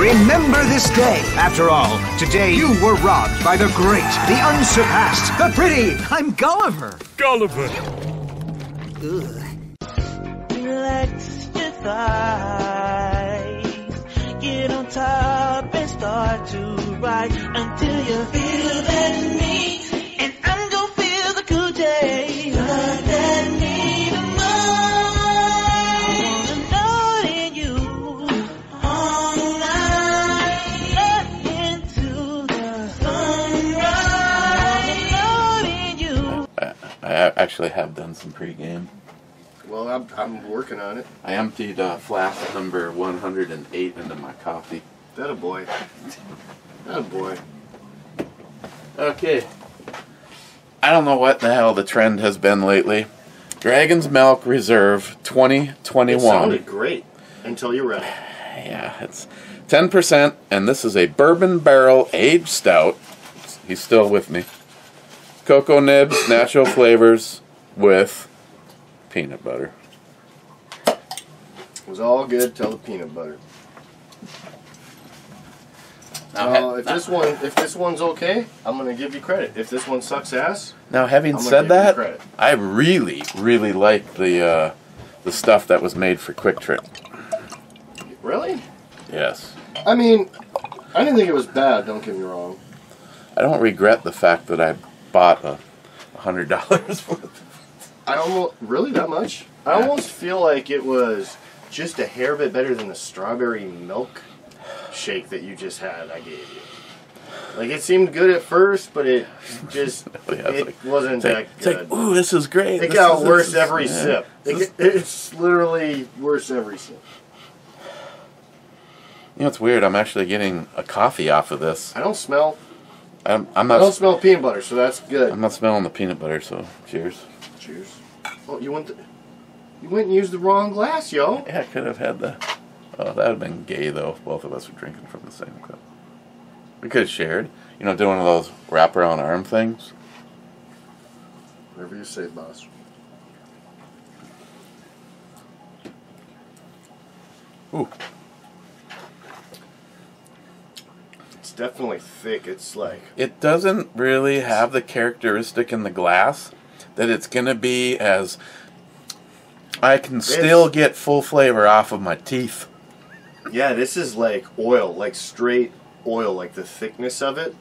Remember this day. After all, today you were robbed by the great, the unsurpassed, the pretty. I'm Gulliver. Gulliver. Relax your thighs. Get on top and start to ride until you feel that need. And I'm gonna feel the cool day. Love that need of mine. I wanna know in you all night. Into the sunrise. I actually have done some pregame. Well, I'm working on it. I emptied flask number 108 into my coffee. That a boy. That a boy. Okay. I don't know what the hell the trend has been lately. Dragon's Milk Reserve 2021. It sounded great until you read it. Yeah, it's 10%, and this is a bourbon barrel aged stout. He's still with me. Cocoa nibs, natural flavors with peanut butter. It was all good till the peanut butter. Now, if this one's okay, I'm gonna give you credit. If this one sucks ass, now having said that, I really like the stuff that was made for Quick Trip. Really? Yes. I mean, I didn't think it was bad. Don't get me wrong. I don't regret the fact that I bought $100 worth. I almost really that much. I almost feel like it was just a hair bit better than the strawberry milk shake that you just had. I gave you. Like it seemed good at first, but it just wasn't that good. It's like, ooh, this is great. It got worse every sip. It's literally worse every sip. You know, it's weird. I'm actually getting a coffee off of this. I don't smell. I'm not. I don't smell peanut butter, so that's good. I'm not smelling the peanut butter, so cheers. Cheers. Oh, you went and used the wrong glass, yo. Yeah, I could have had the. Oh, that would have been gay though if both of us were drinking from the same cup. We could have shared. You know, doing one of those wrap around arm things. Whatever you say, boss. Ooh. It's definitely thick. It's like... It doesn't really have the characteristic in the glass that it's going to be as... I can still get full flavor off of my teeth. Yeah, this is like oil, like straight oil, like the thickness of it.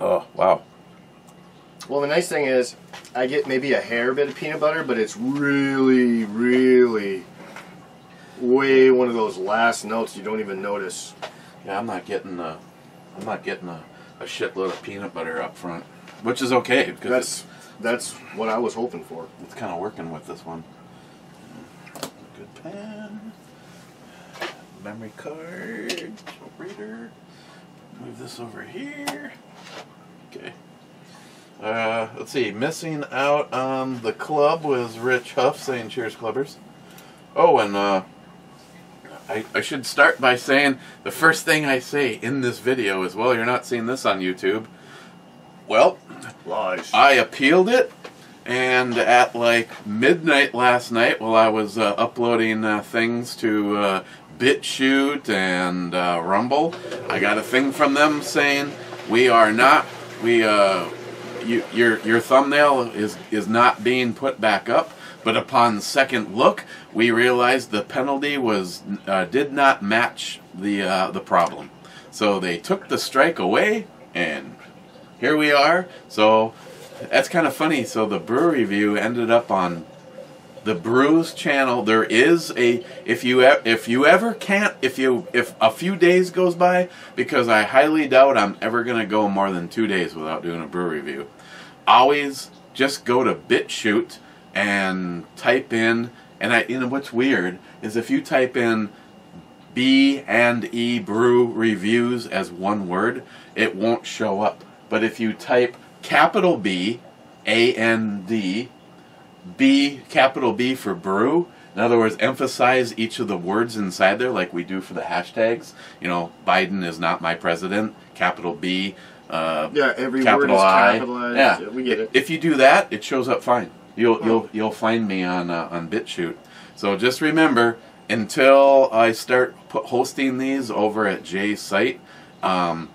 Oh, wow. Well, the nice thing is, I get maybe a hair bit of peanut butter, but it's really, really way one of those last notes you don't even notice. Yeah, I'm not getting a shitload of peanut butter up front, which is okay because that's what I was hoping for. It's kind of working with this one. Good pen, memory card, reader. Move this over here. Okay. Let's see. Missing out on the club was Rich Huff saying cheers, clubbers. Oh, and I should start by saying the first thing I say in this video is, well, you're not seeing this on YouTube. Well, lies. I appealed it, and at like midnight last night, while I was uploading things to BitChute and Rumble, I got a thing from them saying your thumbnail is not being put back up. But upon second look, we realized the penalty was did not match the problem. So they took the strike away, and here we are. So that's kind of funny. So the brew review ended up on the Brews channel. There is a if a few days goes by, because I highly doubt I'm ever gonna go more than 2 days without doing a brew review. Always just go to BitChute and type in, and what's weird is if you type in B&E brew reviews as one word, it won't show up. But if you type capital B, A-N-D, B, capital B for brew, in other words, emphasize each of the words inside there like we do for the hashtags. You know, Biden is not my president, capital B, every capital word is I. capitalized. Yeah, we get it. If you do that, it shows up fine. You'll find me on BitChute. So just remember, until I start hosting these over at Jay's site. And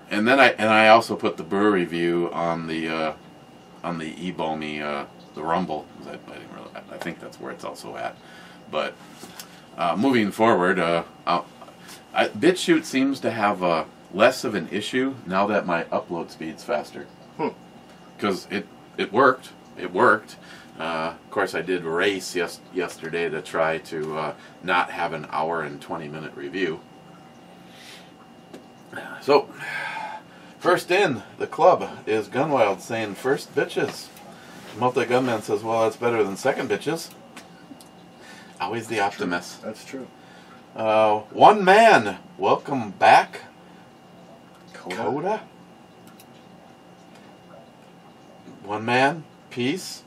then I also put the brew review on the eBomi, the Rumble. I think that's where it's also at. But moving forward, BitChute seems to have less of an issue now that my upload speed's faster. Because it worked. It worked. Of course, I did race yesterday to try to not have an hour and 20-minute review. So, first in the club is Gunwild saying, first bitches. Multi-Gunman says, well, that's better than second bitches. Always the optimist. That's true. One man, welcome back. Coda? One man, peace.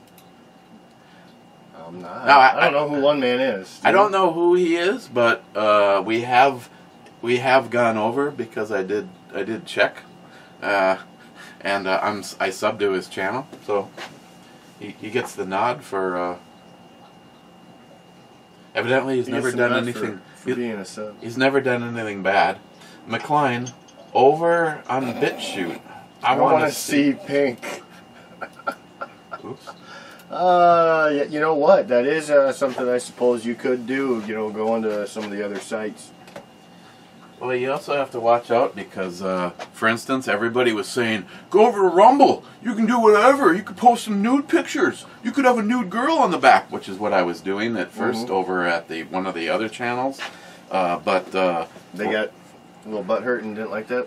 I'm not. No, I don't know who one man is. I don't know who he is, but we have gone over because I did check, and I subbed to his channel, so he gets the nod for. Evidently, he's never done anything. For being a sub. He's never done anything bad. McLean, over on BitChute. I want to see pink. Oops. You know what? That is something I suppose you could do. You know, go into some of the other sites. Well, you also have to watch out because, for instance, everybody was saying, go over to Rumble. You can do whatever. You could post some nude pictures. You could have a nude girl on the back, which is what I was doing at first over at one of the other channels. But they got a little butt hurt and didn't like that.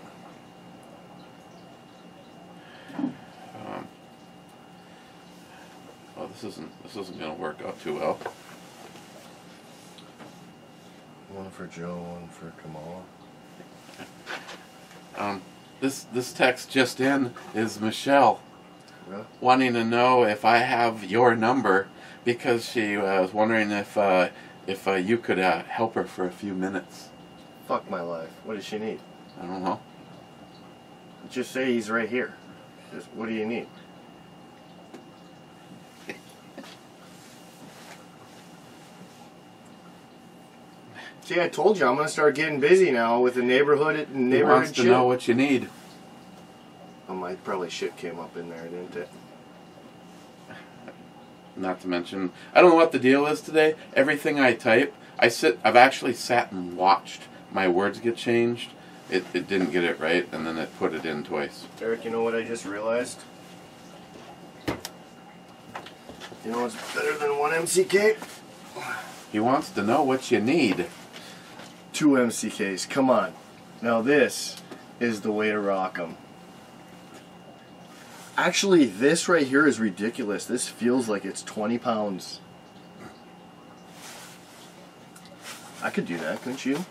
Well, this isn't going to work out too well. One for Joe, one for Kamala. This text just in is Michelle Yeah. wanting to know if I have your number because she was wondering if you could help her for a few minutes. Fuck my life. What does she need? I don't know. Just say he's right here. What do you need? See, I told you I'm gonna start getting busy now with the neighborhood He wants to shit. know what you need. Oh, my probably shit came up in there, didn't it? Not to mention, I don't know what the deal is today. Everything I type, I've actually sat and watched my words get changed. It didn't get it right, and then it put it in twice. Eric, you know what I just realized? You know what's better than one MCK? He wants to know what you need. 2 MCKs, come on. Now this is the way to rock them. Actually, this right here is ridiculous. This feels like it's 20 pounds. I could do that, couldn't you?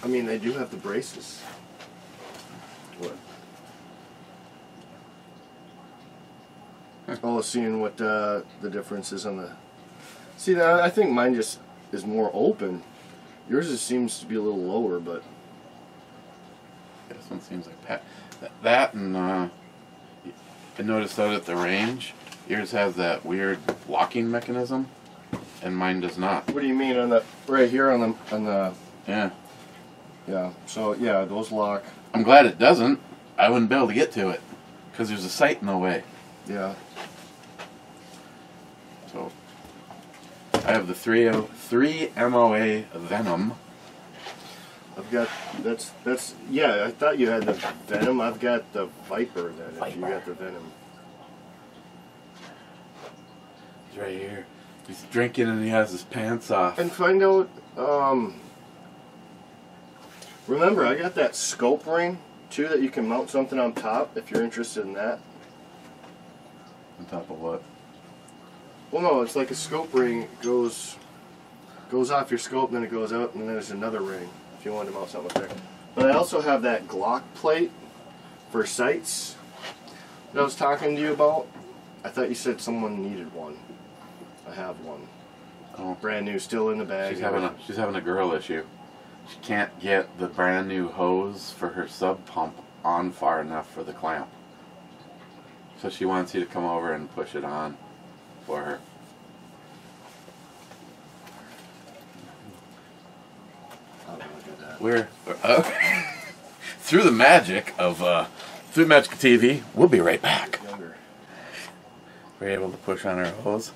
I mean, they do have the braces. What? Oh, seeing what the difference is on the... See, now I think mine just is more open. Yours just seems to be a little lower, but... This one seems like that and I noticed out at the range, yours has that weird locking mechanism, and mine does not. What do you mean on the... Right here on the... Yeah. Yeah, so yeah, those lock. I'm glad it doesn't. I wouldn't be able to get to it, because there's a sight in the way. Yeah. So, I have the 3 MOA Venom. I've got, that's, yeah, I thought you had the Venom. I've got the Viper then, if you got the Venom. He's right here. He's drinking and he has his pants off. And find out, remember, I got that scope ring, too, that you can mount something on top, if you're interested in that. On top of what? Well, no, it's like a scope ring. It goes off your scope, then it goes out, and then there's another ring, if you want to mount something up there. But I also have that Glock plate for sights that I was talking to you about. I thought you said someone needed one. I have one. Oh. Brand new, still in the bag. She's having a girl issue. She can't get the brand new hose for her sub pump on far enough for the clamp. So she wants you to come over and push it on for her. we're through the magic of TV. We'll be right back. We're able to push on our hose.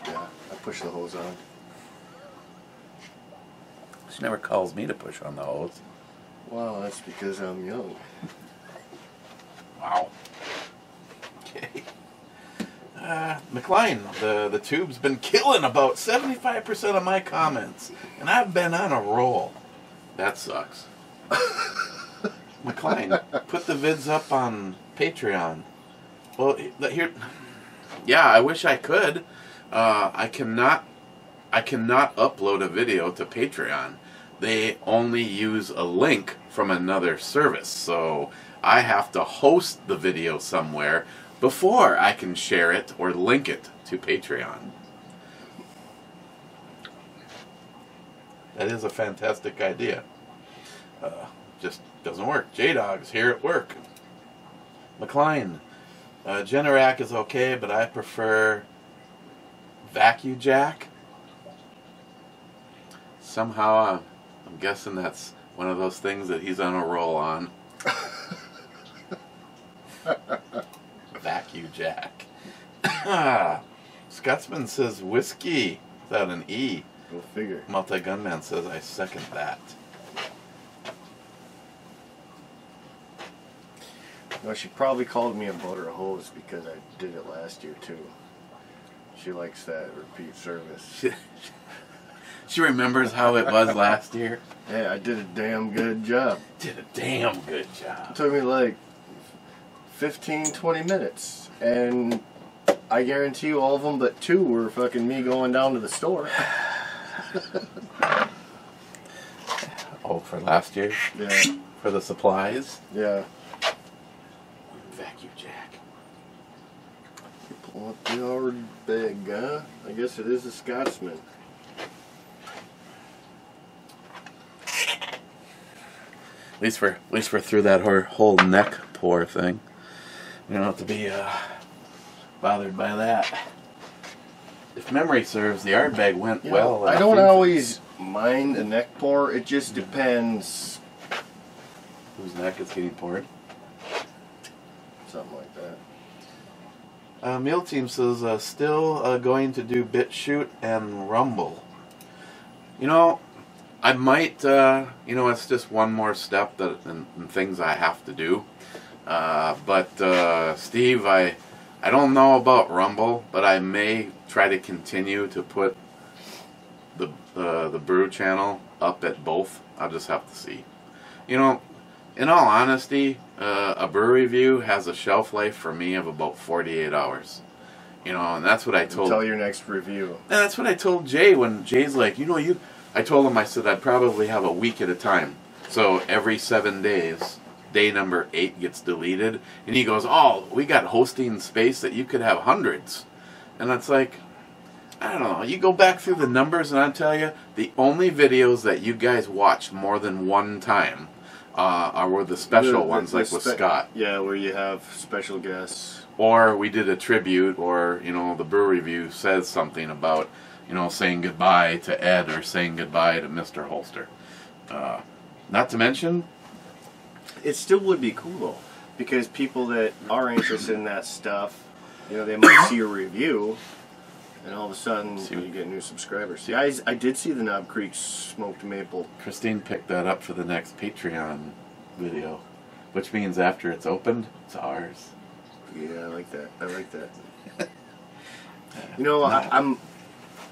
Yeah, I push the hose on. She never calls me to push on the hose. Well, that's because I'm young. Wow. Okay. McLean, the tube's been killing about 75% of my comments, and I've been on a roll. That sucks. McLean, put the vids up on Patreon. Well, here, yeah, I wish I could. I cannot upload a video to Patreon. They only use a link from another service, so I have to host the video somewhere before I can share it or link it to Patreon. That is a fantastic idea. Just doesn't work. J-Dog's here at work. McLean, Generac is okay, but I prefer Vacuum Jack. Somehow I'm guessing that's one of those things that he's on a roll on. Vacuum Jack. Scotsman says whiskey without an E. Go figure. Multi-Gunman says I second that. No, she probably called me about her hose because I did it last year too. She likes that repeat service. She remembers how it was last year. Yeah, I did a damn good job. Did a damn good It job. took me like 15, 20 minutes. And I guarantee you all of them but 2 were fucking me going down to the store. Oh, for last year? Yeah. For the supplies? Yeah. Vacuum Jack. Pull up the hard bag, huh? I guess it is a Scotsman. At least we're through that whole neck pour thing. We don't have to be bothered by that. If memory serves, the art bag went well. I don't always mind a neck pour. It just depends. Whose neck is getting poured? Something like that. Meal Team says still going to do BitChute and Rumble. You know, I might. It's just one more step and things I have to do. But Steve, I don't know about Rumble, but I may try to continue to put the brew channel up at both. I'll just have to see. You know, in all honesty, a brew review has a shelf life for me of about 48 hours. You know, and that's what I told. Until your next review. And that's what I told Jay when Jay's like, I told him, I said I'd probably have a week at a time. So every 7 days, day number 8 gets deleted. And he goes, oh, we got hosting space that you could have hundreds. And it's like, I don't know. You go back through the numbers and I'll tell you, the only videos that you guys watched more than one time were the special ones, like with Scott. Yeah, where you have special guests. Or we did a tribute, or, the brew review says something about, saying goodbye to Ed or saying goodbye to Mr. Holster. Not to mention, it still would be cool, though, because people that are interested in that stuff, they might see a review, and all of a sudden you get new subscribers. See, I did see the Knob Creek smoked maple. Christine picked that up for the next Patreon video, which means after it's opened, it's ours. Yeah, I like that.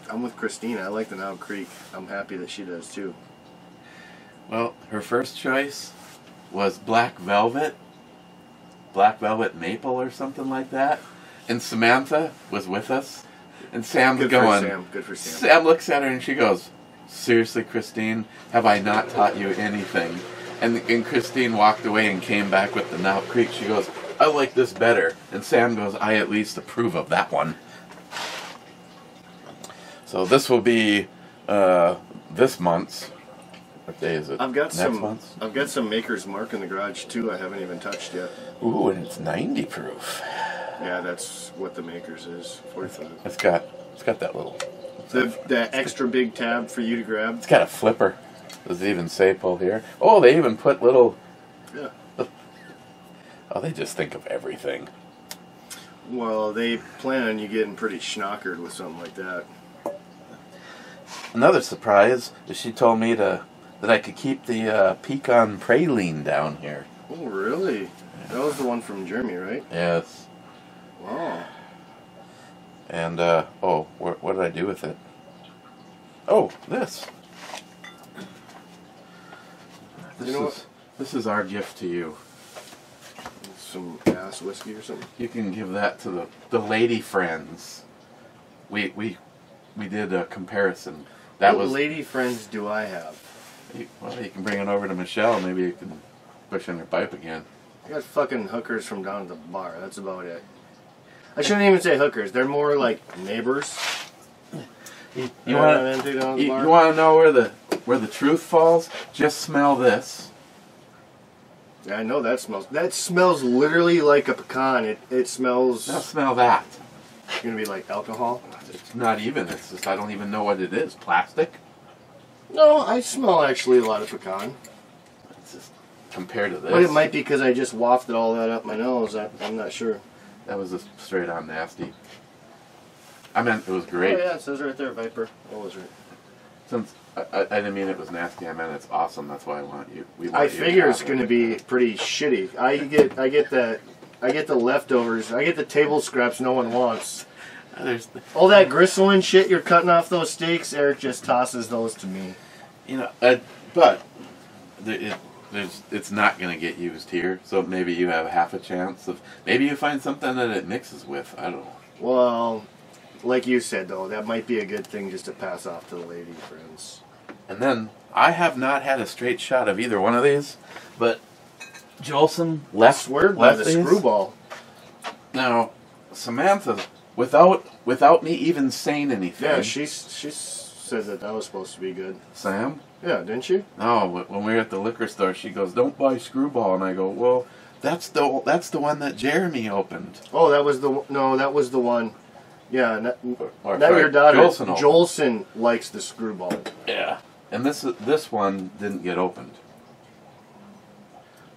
I'm with Christine. I like the Knob Creek. I'm happy that she does too. Well, her first choice was Black Velvet Maple or something like that. And Samantha was with us. And Sam's going. Good for Sam. Sam looks at her and she goes, seriously, Christine, have I not taught you anything? And Christine walked away and came back with the Knob Creek. She goes, I like this better. And Sam goes, I at least approve of that one. So this will be this month's. What day is it? Next month's? I've got some Maker's Mark in the garage too. I haven't even touched yet. Ooh, and it's 90 proof. Yeah, that's what the Maker's is. 45. It's got that little. The extra big tab for you to grab. It's got a flipper. Does it even say pull here? Oh, they even put little... Yeah. Oh, they just think of everything. Well, they plan on you getting pretty schnockered with something like that. Another surprise is she told me that I could keep the pecan praline down here. Oh, really? That was the one from Jeremy, right? Yes. Wow. And, what did I do with it? Oh, this. This is our gift to you. Some ass whiskey or something? You can give that to the lady friends. We did a comparison. What lady friends do I have? You can bring it over to Michelle. Maybe you can push in her pipe again. I got fucking hookers from down at the bar. That's about it. I shouldn't even say hookers. They're more like neighbors. You want to know where the truth falls? Just smell this. Yeah, I know that smells. That smells literally like a pecan. It smells. Now smell that. It's gonna be like alcohol. It's not even. It's just I don't even know what it is. Plastic. No, I smell actually a lot of pecan. It's just compared to this. But it might be because I just wafted all that up my nose. I'm not sure. That was just straight on nasty. I meant it was great. Oh yeah, it says right there, Viper. That was right. Since I didn't mean it was nasty, I meant it's awesome. That's why I want you. I figure it's going to be pretty shitty. I get the leftovers. I get the table scraps no one wants. All that gristle and shit you're cutting off those steaks, Eric just tosses those to me. You know, but it's not going to get used here. So maybe you have half a chance of. Maybe you find something that it mixes with. I don't know. Well, like you said though, that might be a good thing just to pass off to the lady friends. And then I have not had a straight shot of either one of these, but Jolson left by the these. screwball. Now, Samantha, without me even saying anything. Yeah, she says that was supposed to be good. Sam? Yeah, didn't she? No, when we were at the liquor store, she goes, "Don't buy screwball," and I go, "Well, that's the one that Jeremy opened." Oh, that was the one. Yeah, not sorry, your daughter. Jolson Jolson likes the screwball. Yeah, and this one didn't get opened.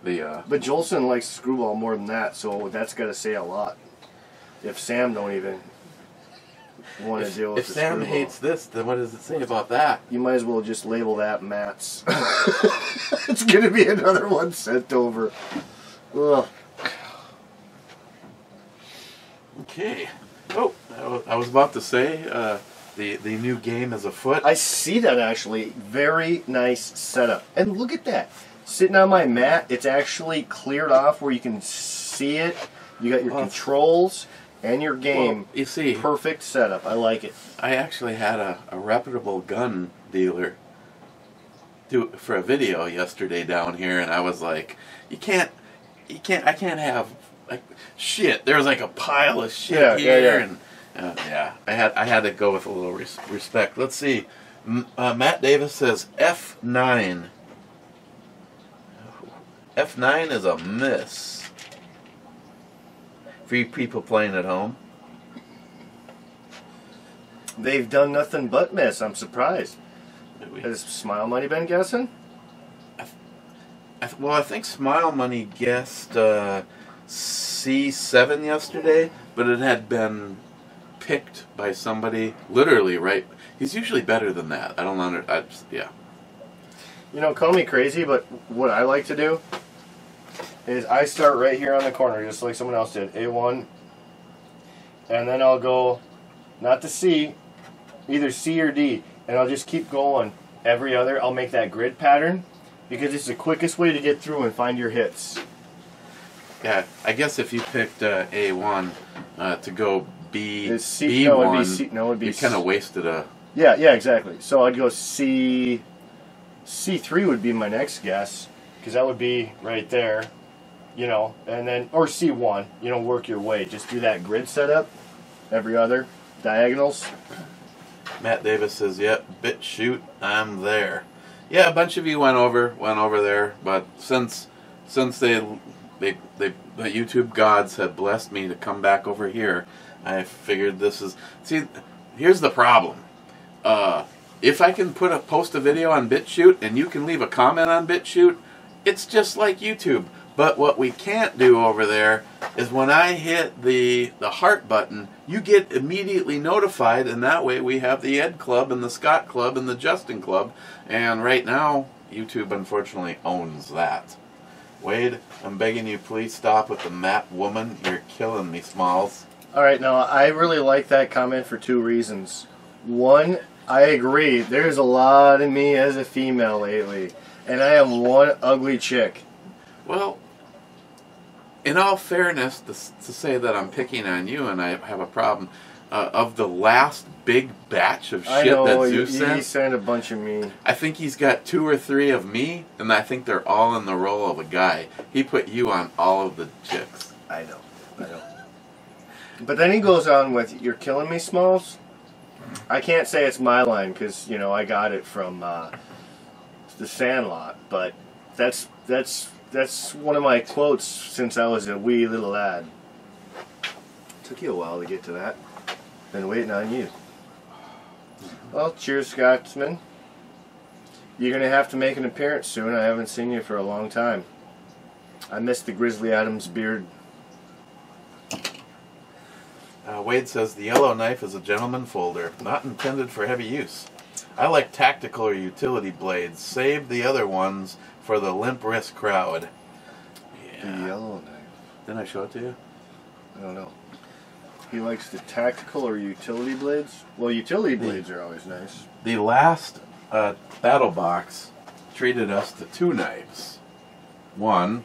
But Jolson likes screwball more than that, so that's got to say a lot. If Sam don't even want to deal with if Sam screwball. hates this, then what does it say about that? You might as well just label that Matt's. It's gonna be another one sent over. Ugh. Okay. Oh, I was about to say the new game is afoot. I see that actually. Very nice setup. And look at that. Sitting on my mat, it's actually cleared off where you can see it. You got your controls and your game. Well, you see, perfect setup. I like it. I actually had a reputable gun dealer do for a video yesterday down here, and I was like, I can't have like shit. There's like a pile of shit here, and I had to go with a little respect. Let's see. Matt Davis says F9. F9 is a miss. For you people playing at home. They've done nothing but miss. I'm surprised. Has Smile Money been guessing? Well, I think Smile Money guessed C7 yesterday, but it had been picked by somebody literally right. He's usually better than that. I don't know. Yeah. You know, call me crazy, but what I like to do is I start right here on the corner, just like someone else did, A1, and then I'll go, not to C, either C or D, and I'll just keep going every other. I'll make that grid pattern, because it's the quickest way to get through and find your hits. Yeah, I guess if you picked A1 to go B1, you kind of wasted a... Yeah, exactly. So I'd go C... C3 would be my next guess, because that would be right there, you know, and then, or C1, you know, work your way. Just do that grid setup, every other, diagonals. Matt Davis says, "Yep, bit shoot, I'm there." Yeah, a bunch of you went over there, but since the YouTube gods have blessed me to come back over here, I figured this is... See, here's the problem. if I can post a video on BitChute and you can leave a comment on BitChute, it's just like YouTube. But what we can't do over there is when I hit the heart button, you get immediately notified, and that way we have the Ed Club and the Scott Club and the Justin Club. And right now, YouTube unfortunately owns that. Wade, I'm begging you, please stop with the map woman. You're killing me, Smalls. Alright, now I really like that comment for 2 reasons. One, I agree, there's a lot of me as a female lately, and I am one ugly chick. Well, in all fairness, to say that I'm picking on you and I have a problem, of the last big batch of shit that Zeus sent, he sent a bunch of me. I think he's got 2 or 3 of me, and I think they're all in the role of a guy. He put you on all of the chicks. I know. But then he goes on with, "You're killing me, Smalls." I can't say it's my line because, you know, I got it from The Sandlot, but that's one of my quotes since I was a wee little lad. Took you a while to get to that. Been waiting on you. Well, cheers, Scotsman. You're going to have to make an appearance soon. I haven't seen you for a long time. I missed the Grizzly Adams beard. Wade says, the yellow knife is a gentleman folder, not intended for heavy use. I like tactical or utility blades. Save the other ones for the limp wrist crowd. The yellow knife. Didn't I show it to you? I don't know. He likes the tactical or utility blades? Well, utility blades are always nice. The last battle box treated us to 2 knives. One,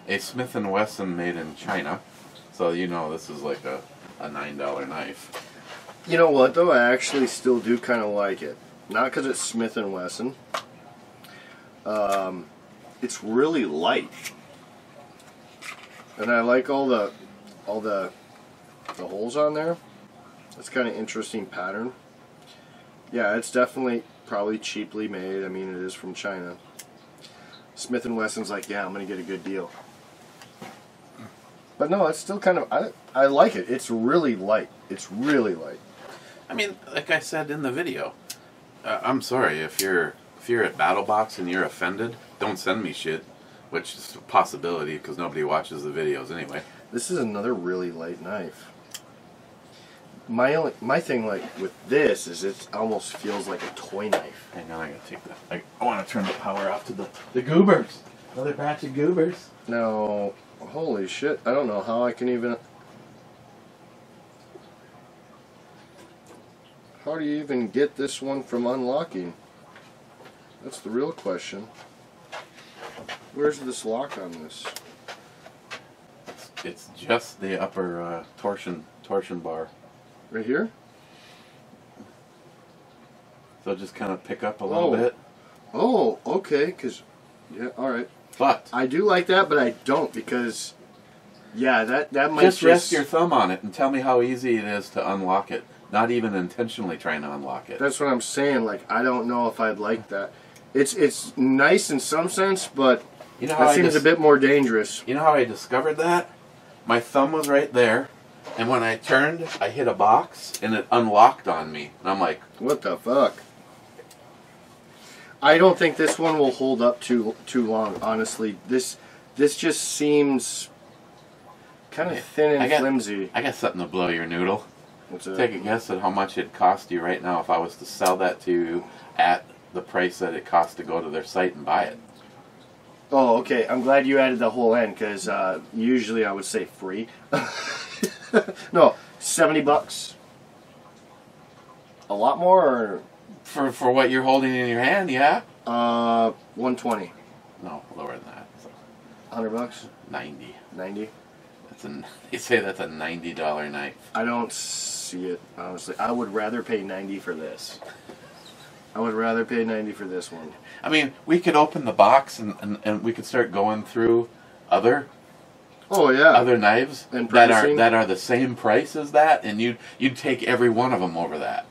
a Smith & Wesson made in China. So you know this is like a $9 knife. You know what, though? I actually still do kind of like it. Not because it's Smith & Wesson. It's really light. And I like all the holes on there. That's kind of interesting pattern. Yeah, it's definitely probably cheaply made. I mean, it is from China. Smith & Wesson's like, yeah, I'm going to get a good deal. But no, it's still kind of, I like it. It's really light. It's really light. I mean, like I said in the video, I'm sorry if you're at BattleBox and you're offended, don't send me shit, which is a possibility because nobody watches the videos anyway. This is another really light knife. My thing like with this is it almost feels like a toy knife. Hang on, I gotta take that. I want to turn the power off to the goobers. Another batch of goobers. No, holy shit! I don't know how I can even. How do you even get this one from unlocking? That's the real question. Where's this lock on this? It's just the upper torsion bar. Right here? So just kind of pick up a little bit. Oh, okay, because, yeah, alright. But I do like that, but I don't because, yeah, that might just rest your thumb on it and tell me how easy it is to unlock it. Not even intentionally trying to unlock it. That's what I'm saying. Like, I don't know if I'd like that. It's nice in some sense, but you know how that seems a bit more dangerous. You know how I discovered that? My thumb was right there, and when I turned, I hit a box, and it unlocked on me. And I'm like, what the fuck? I don't think this one will hold up too long, honestly. This just seems kind of thin and flimsy. I got something to blow your noodle. What's that? Take a guess at how much it'd cost you right now if I was to sell that to you at the price that it costs to go to their site and buy it. Oh, okay. I'm glad you added the whole end, because usually I would say free. No, $70. A lot more, or? For what you're holding in your hand, yeah? $120. No, lower than that. $100? 90. 90? You say that's a $90 knife. I don't see it, honestly. I would rather pay $90 for this. I would rather pay $90 for this one. I mean, we could open the box and we could start going through other knives and that are the same price as that, and you'd take every one of them over that.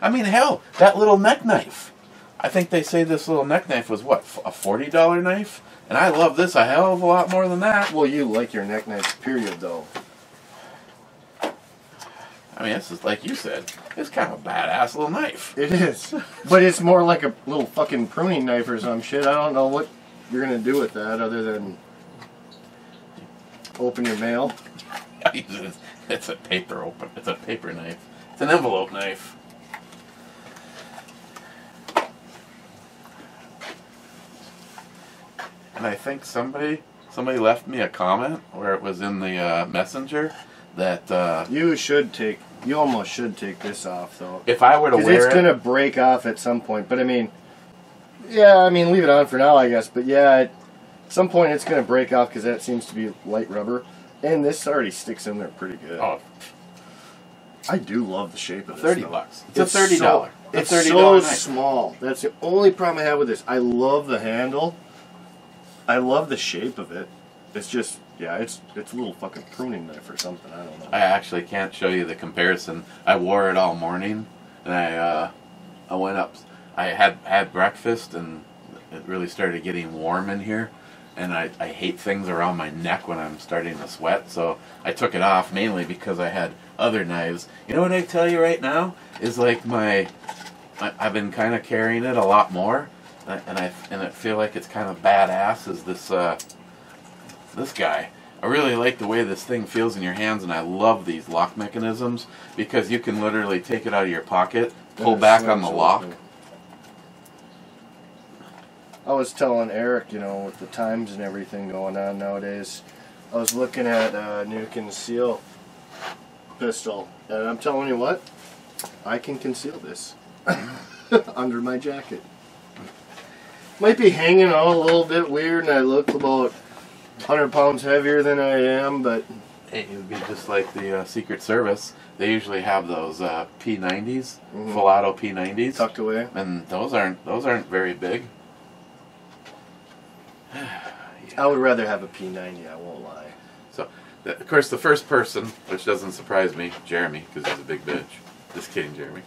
I mean, hell, that little neck knife. I think they say this little neck knife was what, a $40 knife? And I love this a hell of a lot more than that. Well, you like your neck knives, period, though. I mean, it's just like you said. It's kind of a badass little knife. It is. But it's more like a little fucking pruning knife or some shit. I don't know what you're going to do with that other than open your mail. It's a paper open. It's a paper knife. It's an envelope knife. And I think somebody left me a comment where it was in the messenger that you almost should take this off though. If I were to wear it, it's gonna break off at some point. But I mean, yeah, I mean leave it on for now, I guess. But yeah, at some point it's gonna break off because that seems to be light rubber, and this already sticks in there pretty good. Oh, I do love the shape of this. $30. It's a $30. It's so small. That's the only problem I have with this. I love the handle. I love the shape of it. It's just, yeah, it's a little fucking pruning knife or something. I don't know. I actually can't show you the comparison. I wore it all morning, and I went up. I had breakfast, and it really started getting warm in here. And I hate things around my neck when I'm starting to sweat, so I took it off mainly because I had other knives. You know what I tell you right now is like I've been kind of carrying it a lot more, and I feel like it's kind of badass. Is this guy? I really like the way this thing feels in your hands, and I love these lock mechanisms because you can literally take it out of your pocket, pull back on the lock. I was telling Eric, you know, with the times and everything going on nowadays, I was looking at a new conceal pistol, and I'm telling you what, I can conceal this under my jacket. Might be hanging out a little bit weird, and I look about 100 pounds heavier than I am, but hey, it would be just like the Secret Service. They usually have those P90s, full auto P90s, tucked away, and those aren't very big. I would rather have a P90, I won't lie. So, of course, the first person, which doesn't surprise me, Jeremy, because he's a big bitch. Just kidding, Jeremy.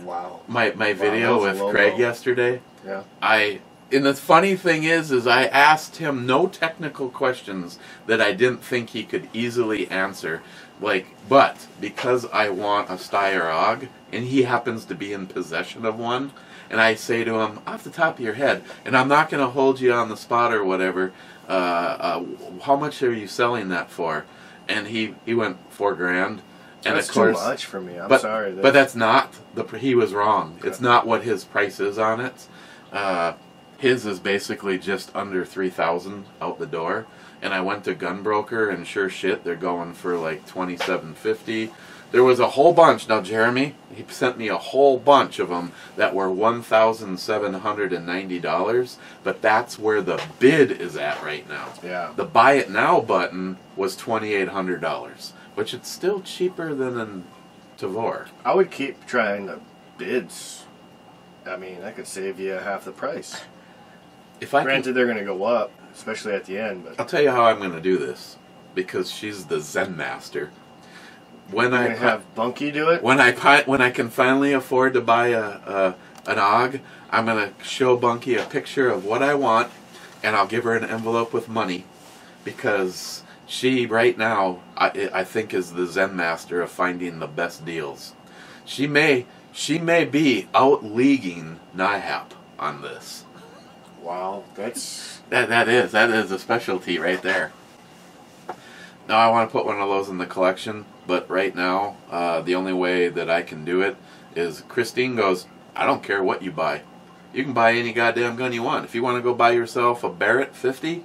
Wow. My video with Craig yesterday. Yeah. And the funny thing is I asked him no technical questions that I didn't think he could easily answer. But because I want a Steyr AUG, and he happens to be in possession of one, and I say to him, off the top of your head, and I'm not going to hold you on the spot or whatever, how much are you selling that for? And he went $4,000. And that's of course, too much for me. I'm sorry. But that's not, he was wrong. Okay. It's not what his price is on it. His is basically just under $3,000 out the door. And I went to Gunbroker, and sure shit, they're going for like $2,750. There was a whole bunch. Now, Jeremy, he sent me a whole bunch of them that were $1,790, but that's where the bid is at right now. Yeah. The Buy It Now button was $2,800, which it's still cheaper than in Tavor. I would keep trying the bids. I mean, that could save you half the price. Granted, they're going to go up, especially at the end. But I'll tell you how I'm going to do this, because she's the Zen master. When I have Bunky do it, when I can finally afford to buy an AUG, I'm gonna show Bunky a picture of what I want, and I'll give her an envelope with money, because she right now I think is the Zen master of finding the best deals. She may be out leaguing NIHAP on this. Wow, that is a specialty right there. Now I want to put one of those in the collection, but right now the only way that I can do it is Christine goes, I don't care what you buy. You can buy any goddamn gun you want. If you want to go buy yourself a Barrett 50,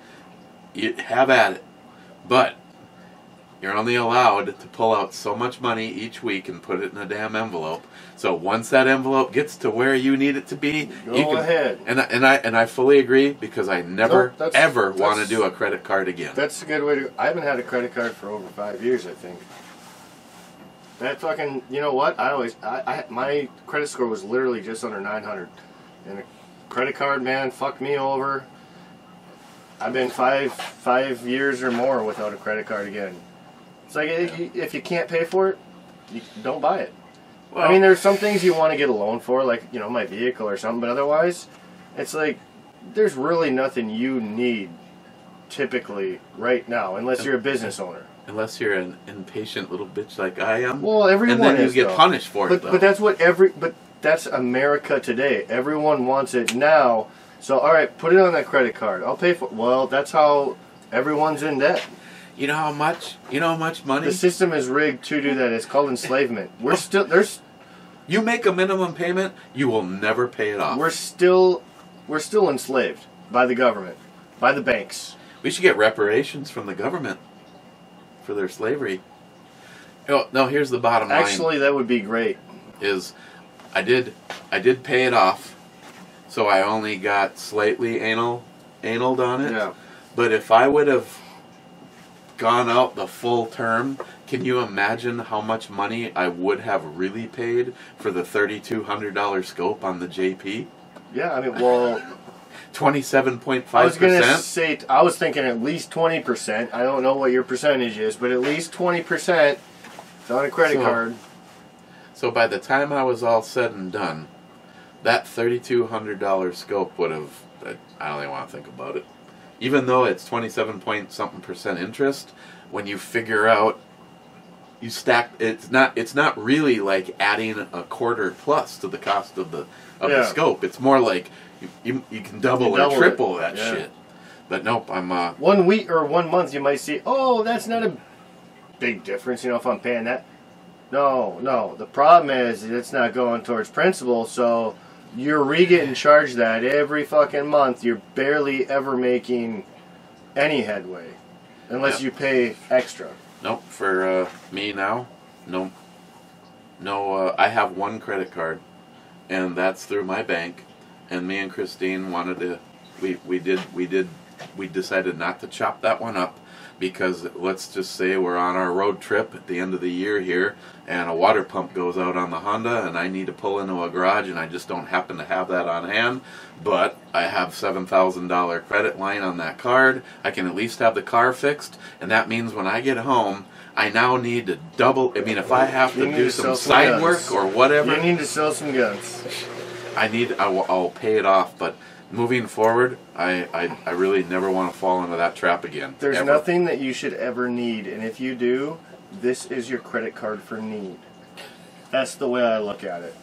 you have at it. But you're only allowed to pull out so much money each week and put it in a damn envelope. So once that envelope gets to where you need it to be, go ahead. And I fully agree, because I never ever want to do a credit card again. That's a good way to. I haven't had a credit card for over 5 years, I think. That fucking, you know what? My credit score was literally just under 900, and a credit card, man, fucked me over. I've been five years or more without a credit card again. It's like if you can't pay for it, you don't buy it. Well, I mean, there's some things you want to get a loan for, like, you know, my vehicle or something, but otherwise, it's like there's really nothing you need typically right now, unless you're a business owner. Unless you're an impatient little bitch like I am. Well, everyone and then you is, get though. punished for it, though. But that's what but that's America today. Everyone wants it now. So, all right, put it on that credit card. I'll pay for it. Well, that's how everyone's in debt. You know how much? You know how much money? The system is rigged to do that. It's called enslavement. We're still You make a minimum payment, you will never pay it off. we're still enslaved by the government, by the banks. We should get reparations from the government for their slavery. Oh, no, here's the bottom line. Actually, that would be great. Is I did pay it off, so I only got slightly analed on it. Yeah. But if I would have gone out the full term, can you imagine how much money I would have really paid for the $3,200 scope on the JP? Yeah, I mean, well, 27.5%. I was gonna say, I was thinking at least 20%. I don't know what your percentage is, but at least 20% on a credit card. So by the time I was all said and done, that $3,200 scope would have, I don't even want to think about it. Even though it's 27-point-something% interest, when you figure out, you stack, it's not really like adding a quarter plus to the cost of the scope. It's more like you can double or triple that shit. But nope, I'm 1 week or 1 month you might see, oh, that's not a big difference, if I'm paying that. No. The problem is it's not going towards principal, so you're getting charged that every fucking month. You're barely ever making any headway unless you pay extra. Nope, for me now, no, I have one credit card, and that's through my bank. And me and Christine wanted to, we decided not to chop that one up, because let's just say we're on our road trip at the end of the year here, and a water pump goes out on the Honda, and I need to pull into a garage, and I just don't happen to have that on hand, but I have $7,000 credit line on that card. I can at least have the car fixed, and that means when I get home, I now need to double, if I have to do some side work or whatever. You need to sell some guns. I'll pay it off, but moving forward, I really never want to fall into that trap again. There's ever. nothing that you should ever need, and if you do, this is your credit card for need. That's the way I look at it.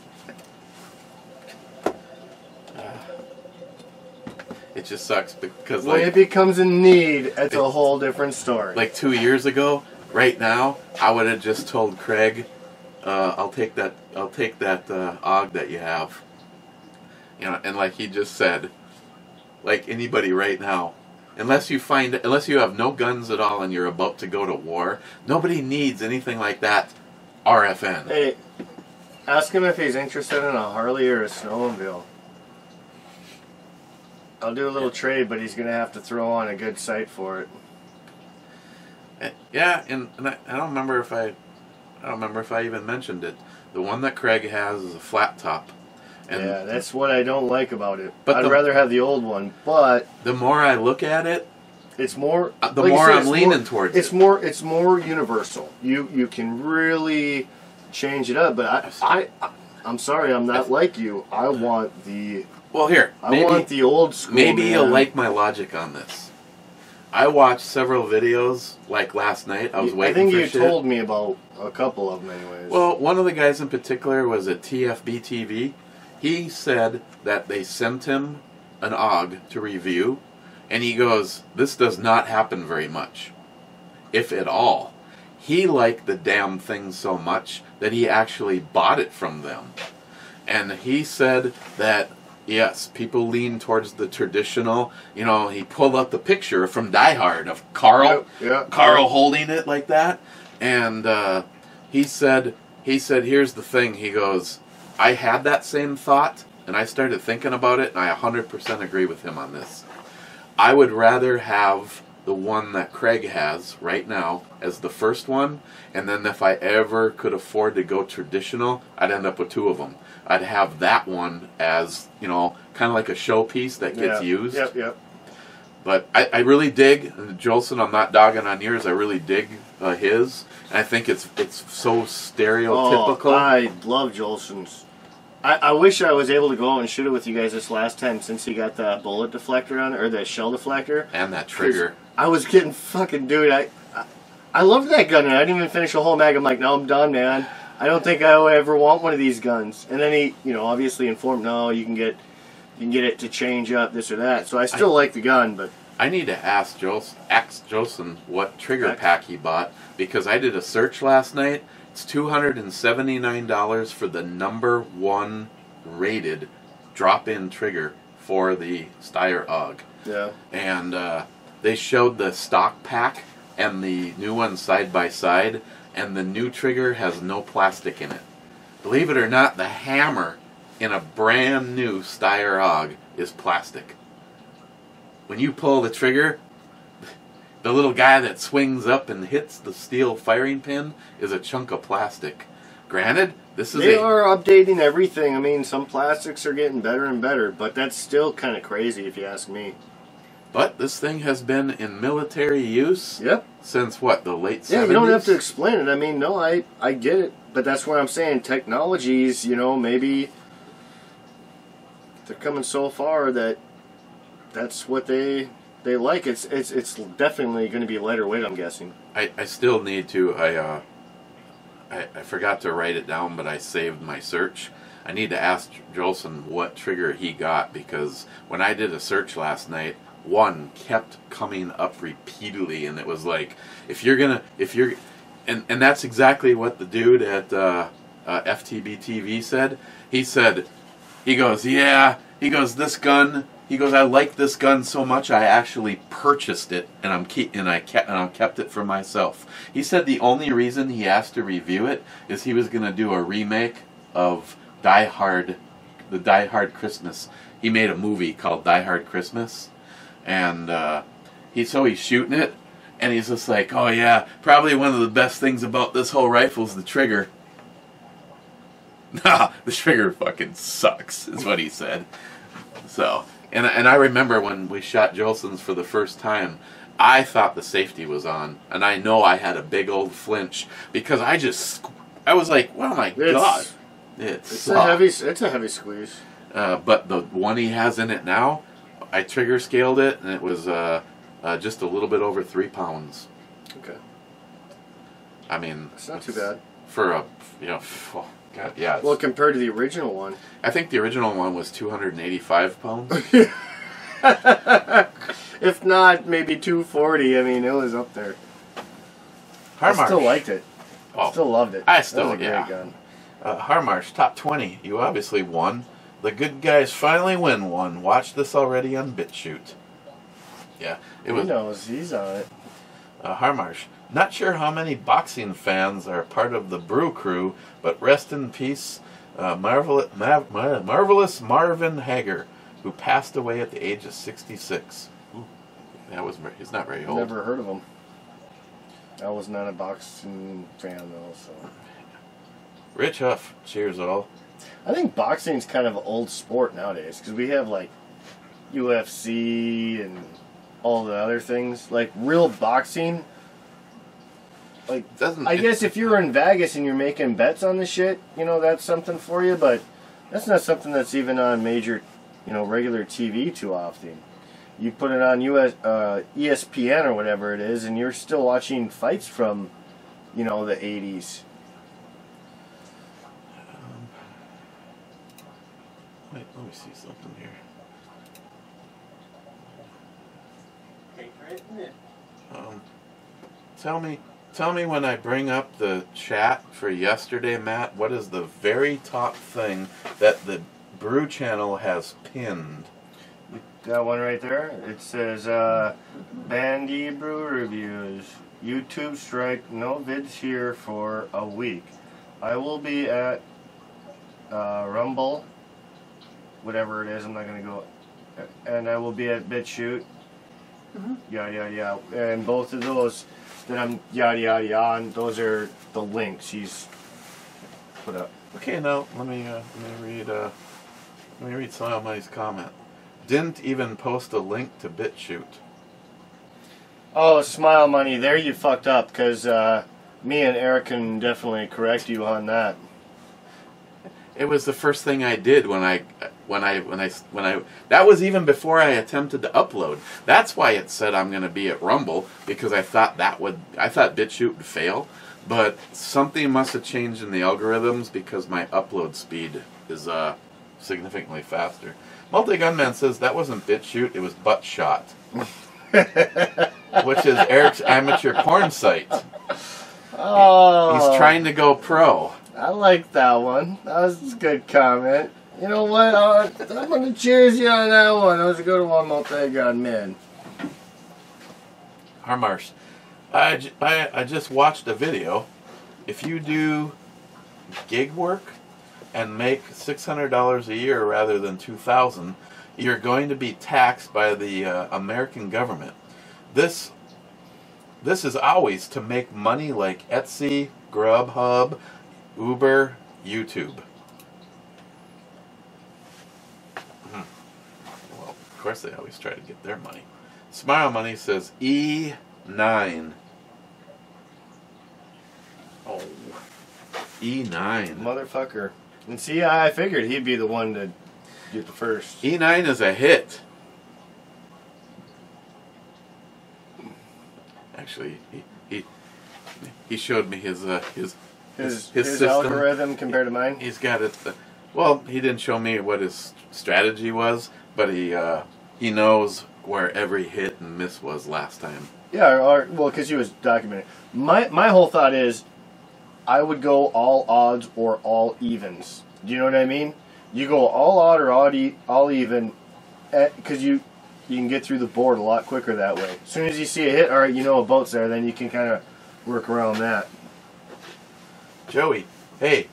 It just sucks because when it becomes a need, it's a whole different story. Like 2 years ago, right now, I would have just told Craig, I'll take that AUG that you have. And like he just said, like anybody right now, unless you have no guns at all and you're about to go to war, nobody needs anything like that RFN. Hey, ask him if he's interested in a Harley or a snowmobile. I'll do a little trade, but he's going to have to throw on a good sight for it. Yeah, and I don't remember if I even mentioned it. The one that Craig has is a flat top. And yeah, that's what I don't like about it. But I'd rather have the old one, but the more I look at it, it's more. The more I'm leaning towards it. It's more universal. You can really change it up. But I'm sorry, I'm not like you. I want the. Well, here. I want the old school. Maybe you'll like my logic on this. I watched several videos, like last night. I was waiting for shit. I think you told me about a couple of them anyways. Well, one of the guys in particular was at TFB TV. He said that they sent him an AUG to review, and he goes, this does not happen very much, if at all. He liked the damn thing so much that he actually bought it from them. And he said that, yes, people lean towards the traditional, he pulled up the picture from Die Hard of Carl, Carl holding it like that, and he said, here's the thing, he goes, I had that same thought, and I started thinking about it, and I 100% agree with him on this. I would rather have the one that Craig has right now as the first one, and then if I ever could afford to go traditional, I'd end up with two of them. I'd have that one as, kind of like a showpiece that gets used. Yep. But I really dig, Jolson, I'm not dogging on yours, I really dig his. And I think it's so stereotypical. Oh, I love Jolson's. I wish I was able to go out and shoot it with you guys this last time since he got the bullet deflector on it, or the shell deflector. And that trigger. I was getting fucking, dude, I loved that gun, and I didn't even finish a whole mag. I'm like, no, I'm done, man. I don't think I'll ever want one of these guns. And then he, you know, obviously informed, no, you can get it to change up this or that. So I still like the gun, but I need to ask Jolson what trigger pack he bought, because I did a search last night. It's $279 for the #1 rated drop-in trigger for the Steyr AUG. yeah. And they showed the stock pack and the new one side by side, and the new trigger has no plastic in it. Believe it or not, the hammer in a brand new Steyr AUG is plastic. When you pull the trigger, the little guy that swings up and hits the steel firing pin is a chunk of plastic. Granted, this is They are updating everything. I mean, some plastics are getting better and better, but that's still kind of crazy if you ask me. But this thing has been in military use Yep. since what, the late 70s? Yeah, you don't have to explain it. I mean, no, I get it. But that's what I'm saying. Technologies, you know, maybe they're coming so far that that's what they like. It's definitely going to be lighter weight, I'm guessing. I still need to, I forgot to write it down, but I saved my search. I need to ask Jolson what trigger he got, because when I did a search last night, one kept coming up repeatedly, and it was like, and that's exactly what the dude at FTB TV said. He goes, this gun, I like this gun so much I actually purchased it, and I kept it for myself. He said the only reason he asked to review it is he was going to do a remake of Die Hard, the Die Hard Christmas. He made a movie called Die Hard Christmas, and he's shooting it, and he's just like, oh yeah, probably one of the best things about this whole rifle is the trigger. Nah, the trigger fucking sucks, is what he said. So, and I remember when we shot Jolson's for the first time, I thought the safety was on, and I know I had a big old flinch, because I was like, oh my god. It's a heavy squeeze. But the one he has in it now, I trigger scaled it, and it was just a little bit over 3 pounds. Okay. I mean, it's not too bad for a, oh god, yeah. Well, compared to the original one, I think the original one was 285 pounds. If not, maybe 240. I mean, it was up there. Harmarsh. I still liked it. Oh, Still loved it. I That still, was a yeah. great gun. Harmarsh, top 20. You obviously won. The good guys finally win one. Watch this already on BitChute. Yeah, it was. He knows. He's on it. Harmarsh. Not sure how many boxing fans are part of the Brew Crew, but rest in peace, marvelous Marvin Hager, who passed away at the age of 66. Ooh, he's not very old. Never heard of him. I was not a boxing fan though, so. Rich Huff, cheers all. I think boxing's kind of an old sport nowadays, because we have like UFC and all the other things. Like real boxing, like I guess if you're in Vegas and you're making bets on the shit, that's something for you. But that's not something that's even on major, regular TV too often. You put it on ESPN or whatever it is, and you're still watching fights from, the 80s. Wait, let me see something here. Tell me when I bring up the chat for yesterday, Matt, what is the very top thing that the Brew Channel has pinned? That one right there. It says Bandy Brew Reviews. YouTube strike, no vids here for a week. I will be at Rumble, whatever it is, I'm not going to go. And I will be at BitChute. Yeah. And both of those that I'm yada, and those are the links he's put up. Okay, now let me read somebody's comment. Didn't even post a link to BitChute. Oh, Smile Money, there you fucked up, because me and Eric can definitely correct you on that. It was the first thing I did when I that was even before I attempted to upload. That's why it said I'm going to be at Rumble, because I thought BitChute would fail, but something must have changed in the algorithms because my upload speed is significantly faster. Multi-Gunman says that wasn't BitChute, it was Butt Shot, which is Eric's amateur porn site. Oh, He's trying to go pro. I like that one. That was a good comment. You know what? I'm going to cheers you on that one. That was a good one, Multi-Gunman. Harmarsh, I just watched a video. If you do gig work and make $600 a year rather than $2,000, you're going to be taxed by the American government. This is always to make money like Etsy, Grubhub, Uber, YouTube. Well, of course they always try to get their money. Smile Money says E9. Oh, E9. Motherfucker. And see, I figured he'd be the one to get the first. E9 is a hit. Actually, he showed me his system. Algorithm compared to mine. He's got it. Well, he didn't show me what his strategy was, but he knows where every hit and miss was last time. Yeah, well, because he was documenting. My whole thought is, I would go all odds or all evens. Do you know what I mean? You go all odd or all even, because you can get through the board a lot quicker that way. As soon as you see a hit, all right, you know a boat's there, then you can kind of work around that. Joey, hey,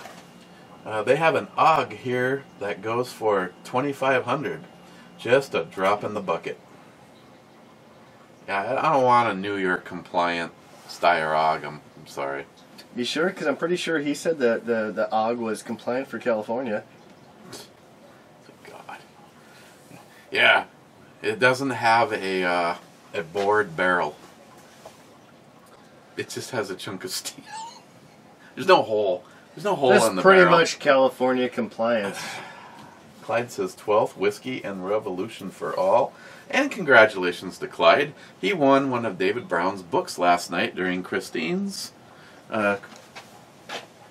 they have an AUG here that goes for $2,500. Just a drop in the bucket. Yeah, I don't want a New York compliant Steyr AUG. I'm sorry. You sure? Because I'm pretty sure he said that the AUG was compliant for California. God. Yeah, it doesn't have a bored barrel. It just has a chunk of steel. There's no hole. There's no hole in the barrel. That's pretty much California compliance. Clyde says 12th Whiskey and Revolution for all. And congratulations to Clyde. He won one of David Brown's books last night during Christine's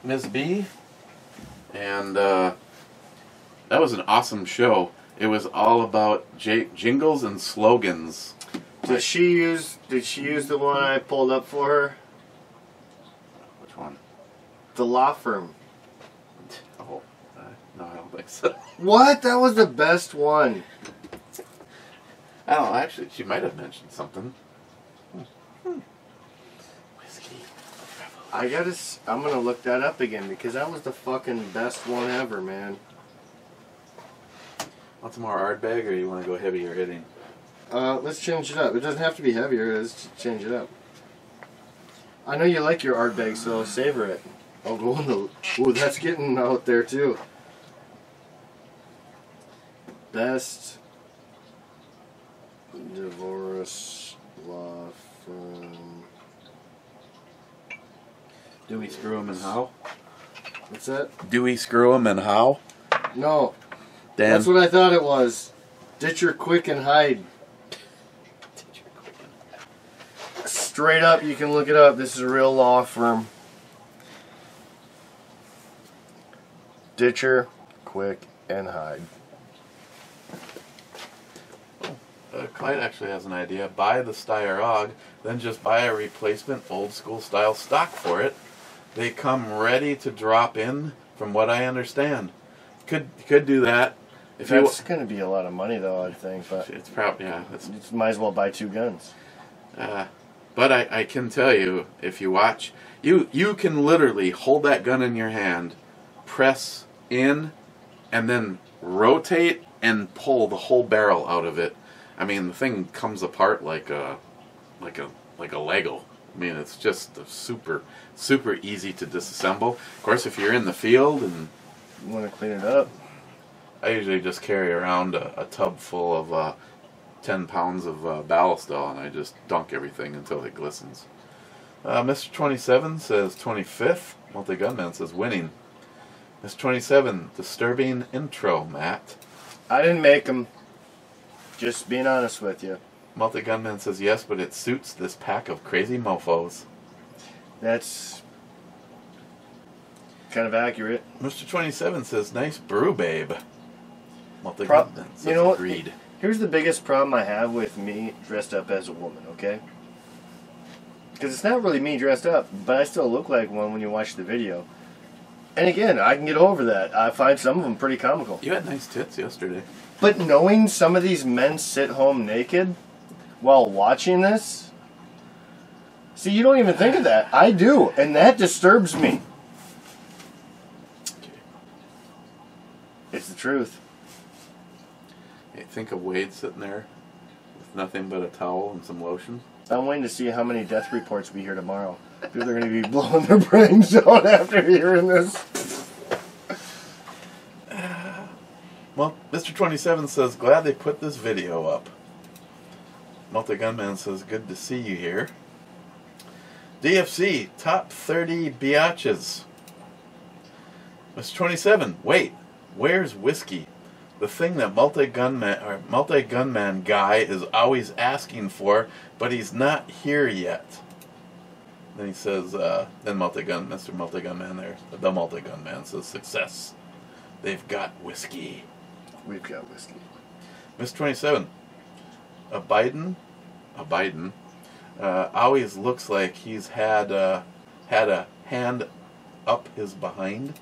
Ms. B. And that was an awesome show. It was all about jingles and slogans. Did she use the one I pulled up for her? Which one? The law firm. Oh, no, I don't think so. What? That was the best one. I don't know, actually, she might have mentioned something. Whiskey. I'm gonna look that up again because that was the fucking best one ever, man. Want some more Ardbeg, or you want to go heavier hitting? Let's change it up. It doesn't have to be heavier. Let's change it up. I know you like your Ardbeg, so savor it. I'll go in the... Ooh, that's getting out there, too. Best divorce law firm. Do we screw him and how? What's that? Do we screw him and how? No. Dan. That's what I thought it was. Ditcher quick and hide. Straight up, you can look it up. This is a real law firm. Ditcher, quick, and hide. Clyde actually has an idea. Buy the Steyr AUG, then just buy a replacement old school style stock for it. They come ready to drop in, from what I understand. Could do that. If That's going to be a lot of money, though, I think. But it's probably, yeah. You might as well buy 2 guns. But I can tell you, if you watch, you can literally hold that gun in your hand, press in, and then rotate and pull the whole barrel out of it. I mean, the thing comes apart like a Lego. I mean, it's just super easy to disassemble. Of course, if you're in the field and you want to clean it up, I usually just carry around a tub full of 10 pounds of ballast oil, and I just dunk everything until it glistens. Mr. 27 says 25th. Multi-Gunman says winning. Miss 27, disturbing intro, Matt. I didn't make them. Just being honest with you. Multi-Gunman says yes, but it suits this pack of crazy mofos. That's kind of accurate. Mr. 27 says nice brew, babe. Multi-Gunman says you know, agreed. Here's the biggest problem I have with me dressed up as a woman, okay? Because it's not really me dressed up, but I still look like one when you watch the video. And again, I can get over that. I find some of them pretty comical. You had nice tits yesterday. But knowing some of these men sit home naked while watching this, see, you don't even think of that. I do, and that disturbs me. Okay. It's the truth. Hey, think of Wade sitting there with nothing but a towel and some lotion. I'm waiting to see how many death reports we hear tomorrow. People are going to be blowing their brains out after hearing this. Well, Mr. 27 says, glad they put this video up. Multi-Gunman says, good to see you here. DFC, top 30 biatches. Mr. 27, wait, where's whiskey? The thing that multi-gunman guy is always asking for, but he's not here yet. Then he says, Mr. Multi-Gunman there, the Multi-Gunman says, success. They've got whiskey. We've got whiskey. Miss 27, a Biden, always looks like he's had a hand up his behind.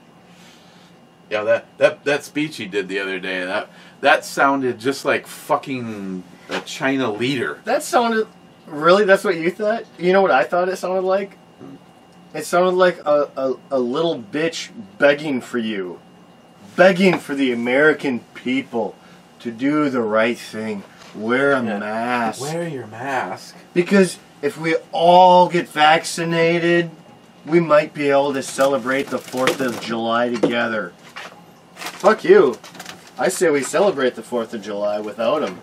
Yeah, that speech he did the other day, that sounded just like fucking a China leader. That sounded... Really? That's what you thought? You know what I thought it sounded like? It sounded like a little bitch begging for you. Begging for the American people to do the right thing. Wear a mask. Wear your mask. Because if we all get vaccinated, we might be able to celebrate the 4th of July together. Fuck you. I say we celebrate the 4th of July without him.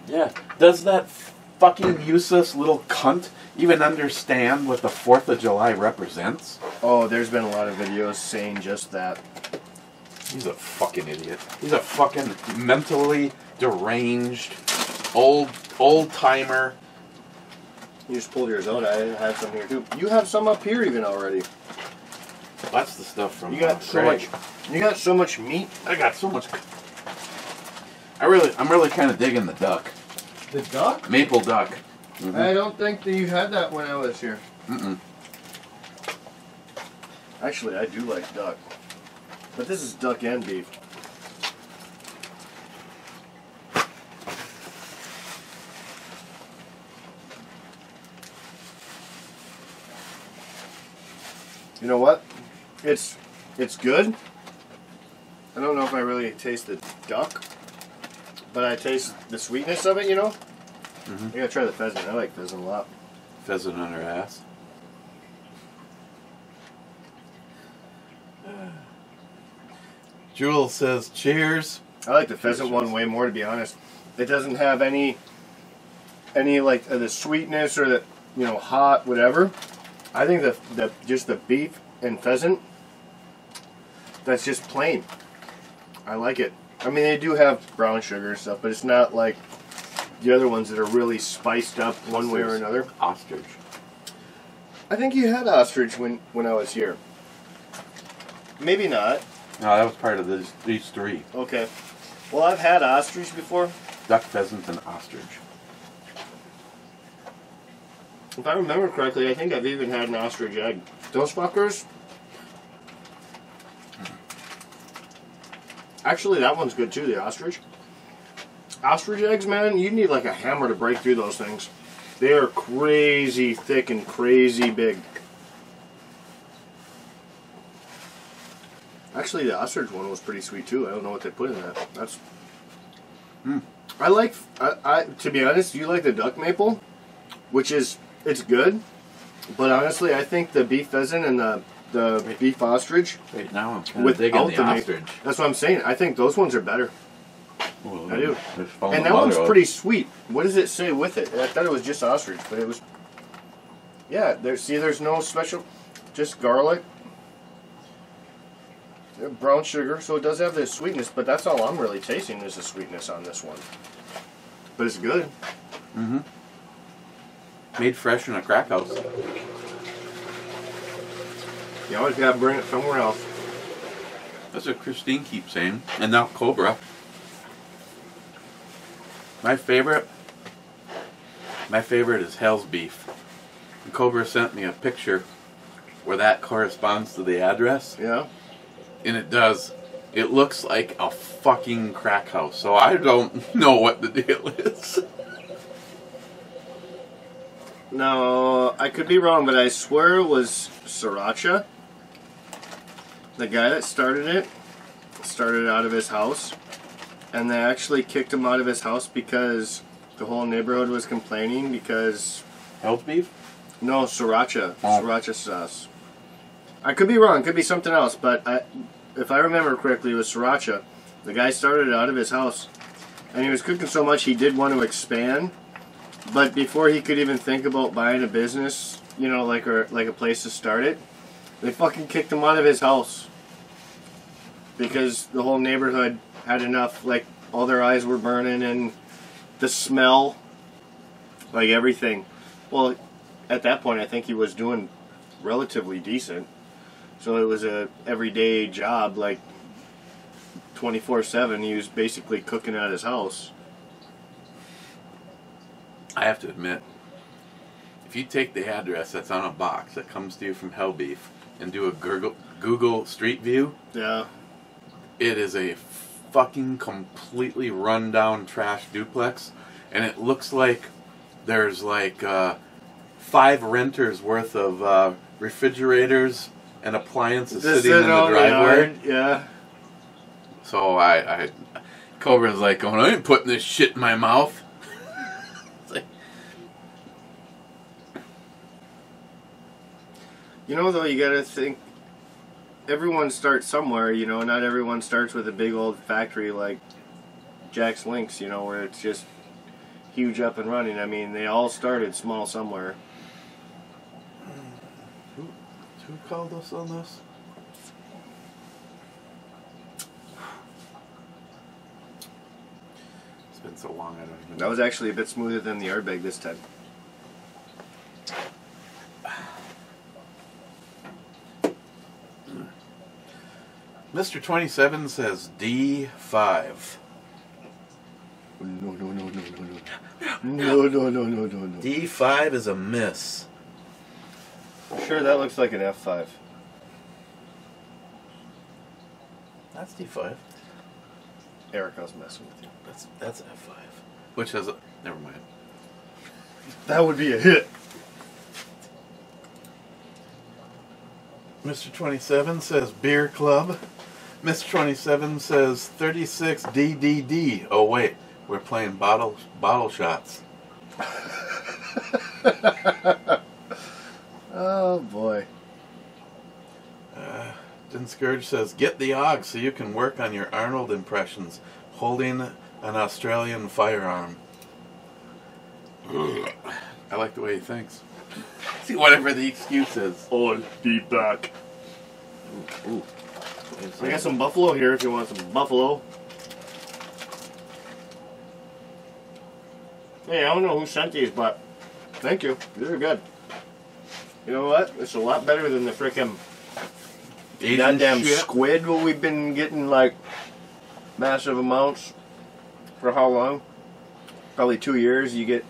Yeah. Does that fucking useless little cunt even understand what the 4th of July represents? Oh, there's been a lot of videos saying just that. He's a fucking idiot. He's a fucking mentally deranged, old timer. You just pulled yours out. I have some here too. You have some up here even already. That's the stuff from You got so Craig. much. You got so much meat. I got so much. I'm really kind of digging the duck. The duck? Maple duck. Mm-hmm. I don't think that you had that when I was here. Mm-mm. Actually, I do like duck. But this is duck and beef. You know what? It's good. I don't know if I really taste the duck, but I taste the sweetness of it, you know? Mm-hmm. I gotta try the pheasant. I like pheasant a lot. Pheasant on her ass. Jules says, cheers. I like the pheasant one way more, to be honest. It doesn't have any like the sweetness or the, you know, hot whatever. I think the just the beef and pheasant, that's just plain. I like it. I mean, they do have brown sugar and stuff, but it's not like the other ones that are really spiced up one way or another. Ostrich. I think you had ostrich when I was here. Maybe not. No, that was part of these three. Okay. Well, I've had ostrich before. Duck, pheasant, and ostrich. If I remember correctly, I think I've even had an ostrich egg. Those fuckers. Actually, that one's good too, the ostrich. Ostrich eggs, man, you need like a hammer to break through those things. They are crazy thick and crazy big. Actually, the ostrich one was pretty sweet too. I don't know what they put in that. That's. I like. To be honest, you like the duck maple, which is it's good, but honestly, I think the beef pheasant and the beef ostrich. Wait, now I'm kind of digging the ostrich. That's what I'm saying. I think those ones are better. Well, I do. And that one's pretty sweet. What does it say with it? I thought it was just ostrich, but it was. Yeah, there's no special, just garlic. Brown sugar, so it does have the sweetness, but that's all I'm really tasting is the sweetness on this one. But it's good. Mm-hmm. Made fresh in a crack house. You always gotta bring it somewhere else. That's what Christine keeps saying. And now Cobra. My favorite is Hell's Beef. And Cobra sent me a picture where that corresponds to the address. Yeah. And it does. It looks like a fucking crack house. So I don't know what the deal is. No, I could be wrong, but I swear it was Sriracha. The guy that started it out of his house. And they actually kicked him out of his house because the whole neighborhood was complaining because... Hell's Beef? No, Sriracha. Oh. Sriracha sauce. I could be wrong. It could be something else. But if I remember correctly, it was Sriracha. The guy started it out of his house. And he was cooking so much he did want to expand. But before he could even think about buying a business, you know, like a place to start it, they fucking kicked him out of his house. Because the whole neighborhood had enough, like, all their eyes were burning and the smell, like everything. Well, at that point, I think he was doing relatively decent. So it was a everyday job, like 24/7. He was basically cooking at his house. I have to admit, if you take the address that's on a box that comes to you from Hell Beef and do a Google Street View, Yeah. it is a fucking completely run-down trash duplex, and it looks like there's like 5 renters worth of refrigerators and appliances sitting in the driveway. Yeah. So Cobra's like going, I ain't putting this shit in my mouth. You know, though, you gotta think, everyone starts somewhere, you know, not everyone starts with a big old factory like Jack's Links, you know, where it's just huge up and running. I mean, they all started small somewhere. Who called us on this? It's been so long, I don't even know. That was actually a bit smoother than the airbag this time. Mr. 27 says D5. No, no, no, no, no, no. No, no, no, no, no, no. D5 is a miss. Sure, that looks like an F5. That's D5. Eric, I was messing with you. That's F5. Which has a... Never mind. That would be a hit. Mr. 27 says Beer Club. Mr. 27 says 36 DDD. Oh wait, we're playing bottle shots. Oh boy. Scourge says get the AUG so you can work on your Arnold impressions holding an Australian firearm. I like the way he thinks. See, whatever the excuse is. I'll be back. Ooh. I got some buffalo here if you want some buffalo. Hey, I don't know who sent these, but thank you. These are good. You know what? It's a lot better than the frickin' goddamn squid what we've been getting, like, massive amounts. For how long? Probably 2 years. You get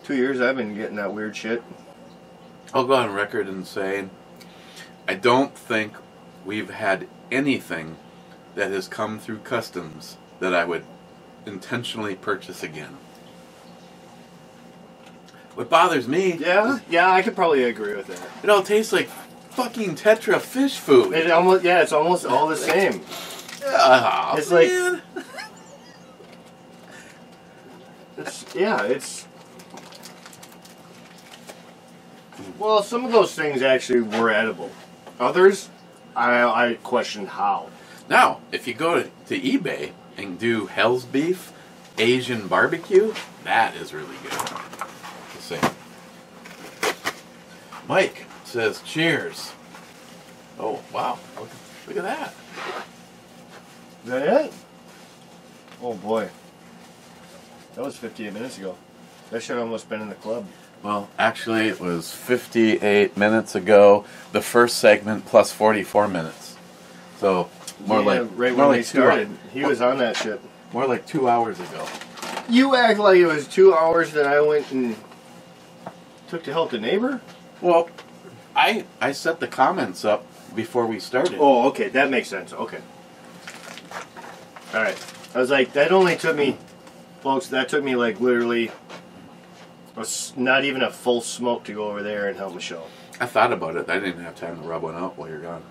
2 years I've been getting that weird shit. I'll go on record and say I don't think we've had anything that has come through customs that I would intentionally purchase again. What bothers me... Yeah, I could probably agree with that. It all tastes like fucking Tetra fish food. It almost, yeah, it's almost all the same. Oh, It's man. It's... Well, some of those things actually were edible. Others, I questioned how. Now, if you go to eBay and do Hell's Beef Asian barbecue, that is really good. Just saying. Mike says cheers. Oh, wow. Look at that. Is that it? Oh boy. That was 58 minutes ago. That should have almost been in the club. Well, actually, it was 58 minutes ago. The first segment plus 44 minutes. So more Yeah, like right more when like we started. He was on that shit. More like 2 hours ago. You act like it was 2 hours that I went and took to help the neighbor? Well, I set the comments up before we started. Oh, okay. That makes sense. Okay. Alright. I was like, that only took me, folks, that took me like literally not even a full smoke to go over there and help Michelle. I thought about it. I didn't have time to rub one out while you're gone.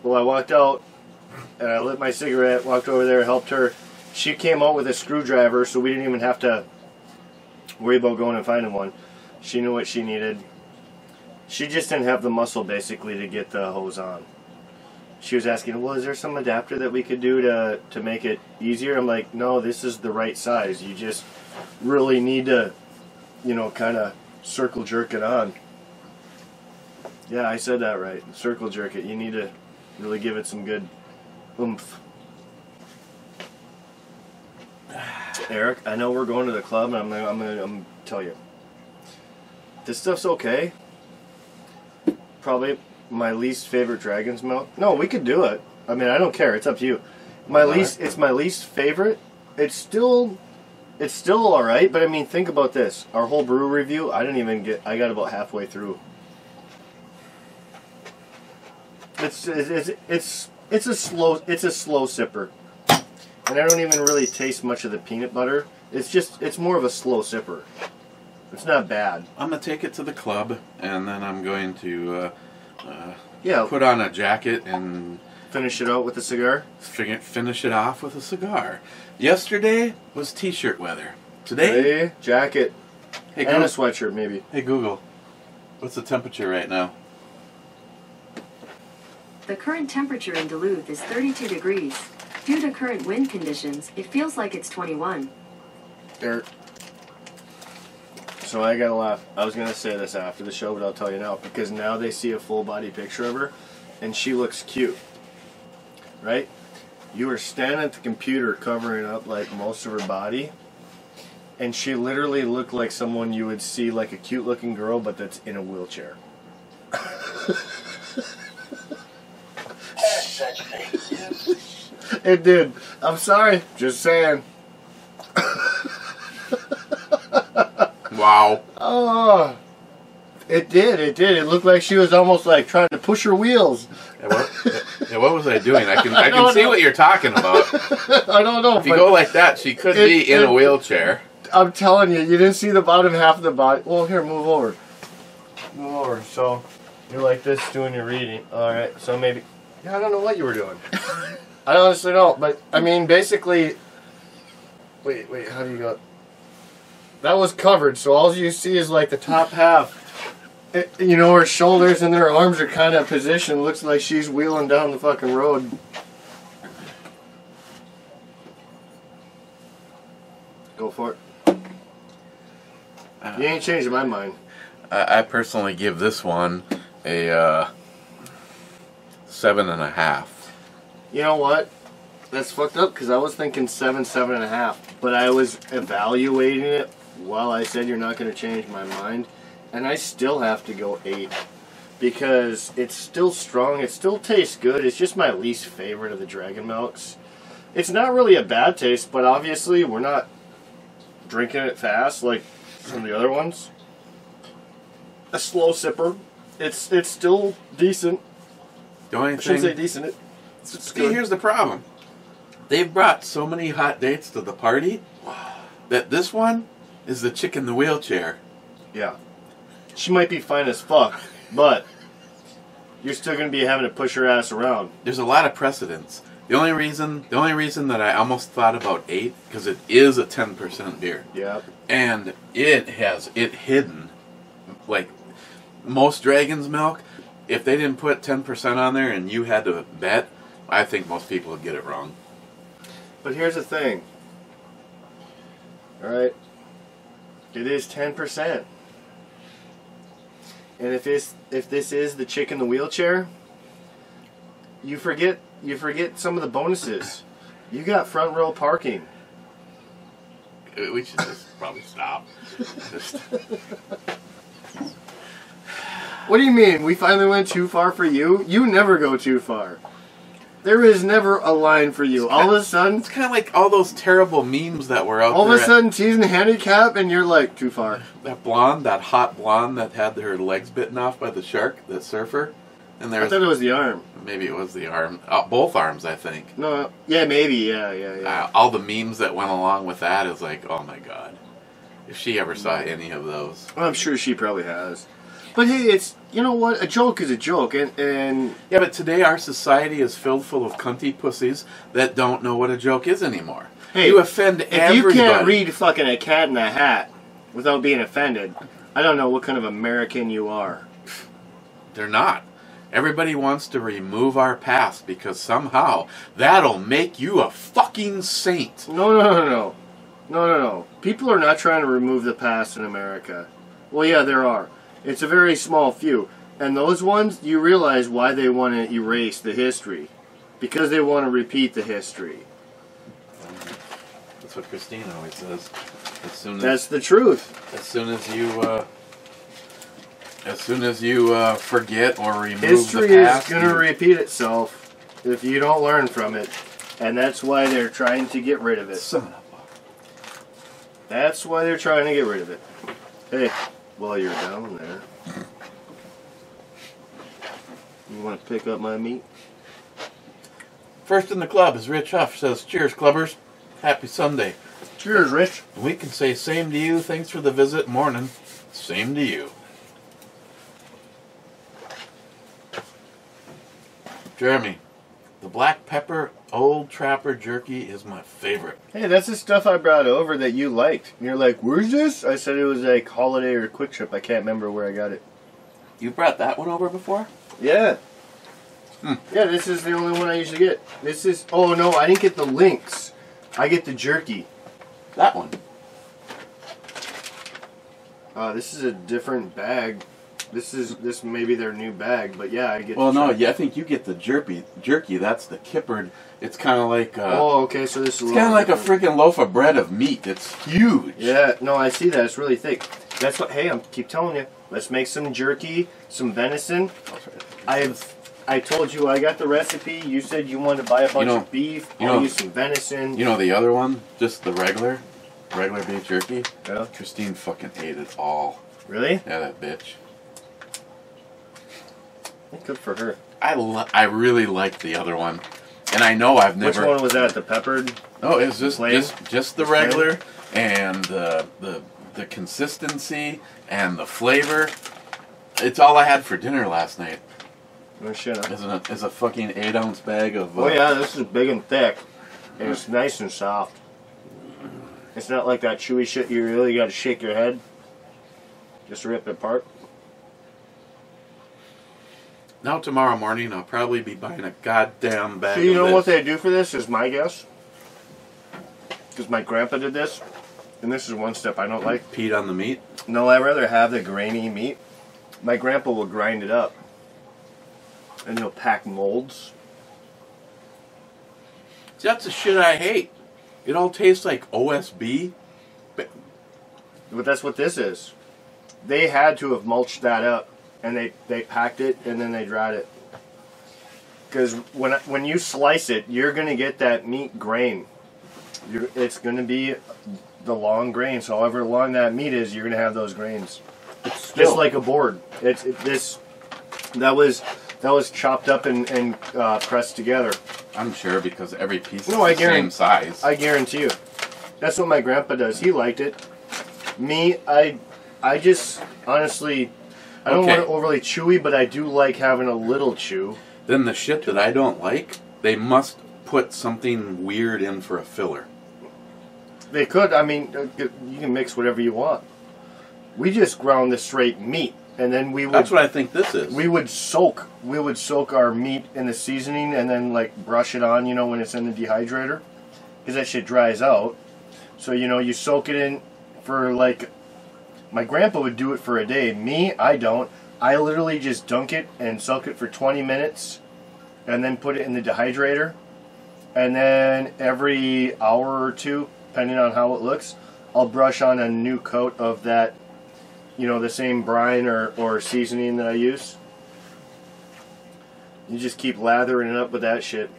Well, I walked out and I lit my cigarette, walked over there, helped her. She came out with a screwdriver, so we didn't even have to worry about going and finding one. She knew what she needed. She just didn't have the muscle, basically, to get the hose on. She was asking, well, is there some adapter that we could do to make it easier? I'm like, no, this is the right size. You just really need to, you know, kind of circle jerk it on. Yeah, I said that right. Circle jerk it. You need to really give it some good oomph. Eric, I know we're going to the club, and I'm gonna tell you, this stuff's okay. Probably my least favorite Dragon's Milk. No, we could do it. I mean, I don't care. It's up to you. It's my least favorite. It's still all right. But I mean, think about this. Our whole brew review, I got about halfway through. It's a slow sipper. And I don't even really taste much of the peanut butter. It's more of a slow sipper. It's not bad. I'm going to take it to the club, and then I'm going to Yeah. put on a jacket and Finish it out with a cigar. finish it off with a cigar. Yesterday was t-shirt weather. Today, Hey, jacket. hey, And a Google, sweatshirt, maybe. hey Google, what's the temperature right now? The current temperature in Duluth is 32 degrees. Due to current wind conditions, it feels like it's 21. There. So I gotta laugh. I was gonna say this after the show, but I'll tell you now, because now they see a full body picture of her, and she looks cute. Right? You were standing at the computer covering up like most of her body, and she literally looked like someone you would see, like a cute looking girl, but that's in a wheelchair. Such thing. It did. I'm sorry. Just saying. Wow. Oh, it did. It did. It looked like she was almost like trying to push her wheels. What was I doing? I can see what you're talking about. I don't know. If you go like that, she could be in a wheelchair. I'm telling you, you didn't see the bottom half of the body. Well, here, move over. Move over. So, you're like this doing your reading. Alright, so maybe... Yeah, I don't know what you were doing. I honestly don't, but, I mean, basically... Wait, how do you go... That was covered, so all you see is, like, the top half. You know, her shoulders and her arms are kind of positioned. Looks like she's wheeling down the fucking road. Go for it. You ain't changing my mind. I personally give this one a 7.5. You know what? That's fucked up because I was thinking 7.5. But I was evaluating it while I said you're not going to change my mind. And I still have to go 8. Because it's still strong. It still tastes good. It's just my least favorite of the Dragon Milks. It's not really a bad taste, but obviously we're not drinking it fast like some of the other ones. A slow sipper. It's still decent. The only I shouldn't say thing, decent. It's see, good. here's the problem. They've brought so many hot dates to the party that this one is the chick in the wheelchair. Yeah. She might be fine as fuck, but you're still going to be having to push her ass around. There's a lot of precedents. The only reason that I almost thought about 8, because it is a 10% beer. Yeah. And it has it hidden. Like most Dragon's Milk, if they didn't put 10% on there and you had to bet, I think most people would get it wrong. But here's the thing. Alright. It is 10%. And if this is the chick in the wheelchair, You forget some of the bonuses. You got front row parking. We should just probably stop. Just, What do you mean? We finally went too far for you? You never go too far. There is never a line for you. All of a sudden, it's kind of like all those terrible memes that were out there. all of a sudden, season handicap, and you're like, too far. That hot blonde that had her legs bitten off by the shark, that surfer. And I thought it was the arm. Maybe it was the arm. Both arms, I think. No, yeah, maybe, yeah. All the memes that went along with that is like, oh my god. If she ever saw any of those. I'm sure she probably has. But hey, it's, you know what, a joke is a joke, and Yeah, but today our society is filled full of cunty pussies that don't know what a joke is anymore. hey, You offend if everybody. you can't read fucking A Cat in a Hat without being offended, I don't know what kind of American you are. They're not. Everybody wants to remove our past because somehow that'll make you a fucking saint. No. People are not trying to remove the past in America. Well, yeah, there are. It's a very small few. And those ones, you realize why they want to erase the history. Because they want to repeat the history. That's what Christine always says. That's the truth. As soon as you forget or remove History the past, is going to repeat itself if you don't learn from it. And that's why they're trying to get rid of it. Son of a... That's why they're trying to get rid of it. Hey, while you're down there, you want to pick up my meat? First in the club is Rich Huff, says, cheers, clubbers. Happy Sunday. Cheers, Rich. We can say same to you. Thanks for the visit. Morning. Same to you. Jeremy, the black pepper Old Trapper jerky is my favorite. Hey, that's the stuff I brought over that you liked. And you're like, where's this? I said it was like Holiday or Quick Trip. I can't remember where I got it. You brought that one over before? Yeah. Yeah, this is the only one I usually get. This is... Oh, no, I didn't get the links. I get the jerky. That one. This is a different bag. This may be their new bag, but yeah, I get. Well, no, yeah, I think you get the jerky. That's the kippered. It's kind of like. Oh, okay, so this is. It's kind of like a freaking loaf of bread of meat. It's huge. Yeah, no, I see that. It's really thick. That's what. Hey, keep telling you. Let's make some jerky, some venison. I told you I got the recipe. You said you wanted to buy a bunch of beef. I'll use some venison. You know the other one, just the regular beef jerky. Yeah. Christine fucking ate it all. Really? Yeah, that bitch. Good for her. I really liked the other one, and I know I've never. Which one was that? The peppered? No, it was just the regular, plain? And the consistency and the flavor. It's all I had for dinner last night. No shit. Huh? Is a fucking 8-ounce bag of. Oh yeah, this is big and thick, and it's nice and soft. It's not like that chewy shit you really got to shake your head. Just rip it apart. Now tomorrow morning I'll probably be buying a goddamn bag So you know of what this. they do for this is my guess. Because my grandpa did this, and this is one step I don't like. Peed on the meat? No, I'd rather have the grainy meat. My grandpa will grind it up, and he'll pack molds. See, that's the shit I hate. It all tastes like OSB. But that's what this is. They had to have mulched that up, and they packed it, and then they dried it. Because when you slice it, you're going to get that meat grain. It's going to be the long grains. However long that meat is, you're going to have those grains. It's just like a board. That was chopped up and pressed together. I'm sure because every piece is the same size. I guarantee you. That's what my grandpa does. He liked it. Me, I just honestly, I don't want it overly chewy, but I do like having a little chew. Then the shit that I don't like, they must put something weird in for a filler. They could. I mean, you can mix whatever you want. We just ground the straight meat, and then we would. That's what I think this is. We would soak our meat in the seasoning, and then like brush it on, when it's in the dehydrator, because that shit dries out. So you soak it in for like. My grandpa would do it for a day. Me, I don't. I literally just dunk it and soak it for 20 minutes, and then put it in the dehydrator. And then every hour or two, depending on how it looks, I'll brush on a new coat of that, you know, the same brine or seasoning that I use. You just keep lathering it up with that shit.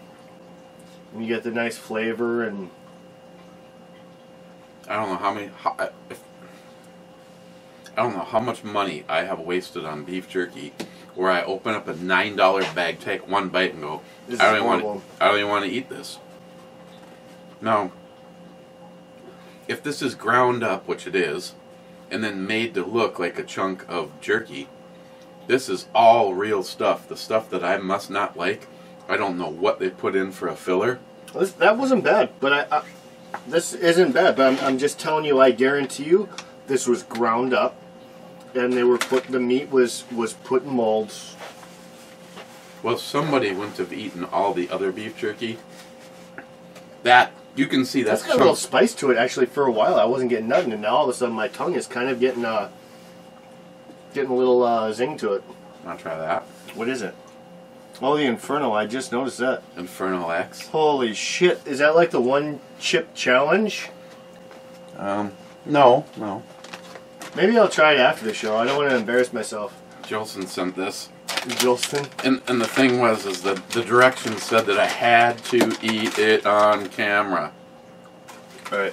And you get the nice flavor. And I don't know I don't know how much money I have wasted on beef jerky, where I open up a $9 bag, take one bite, and go, I don't even want to eat this. Now, if this is ground up, which it is, and then made to look like a chunk of jerky, this is all real stuff. The stuff that I must not like, I don't know what they put in for a filler. That wasn't bad, but this isn't bad. But I'm just telling you, I guarantee you, this was ground up, and they were the meat was put in molds. Well, somebody wouldn't have eaten all the other beef jerky. That you can see that's got a little spice to it. Actually, for a while I wasn't getting nothing, and now all of a sudden my tongue is kind of getting a little zing to it. I'll try that. What is it? Oh, the Inferno. I just noticed that. Inferno X. Holy shit! Is that like the one chip challenge? No. Maybe I'll try it after the show. I don't want to embarrass myself. Jolson sent this. Jolson? And the thing was, is that the directions said that I had to eat it on camera. Alright.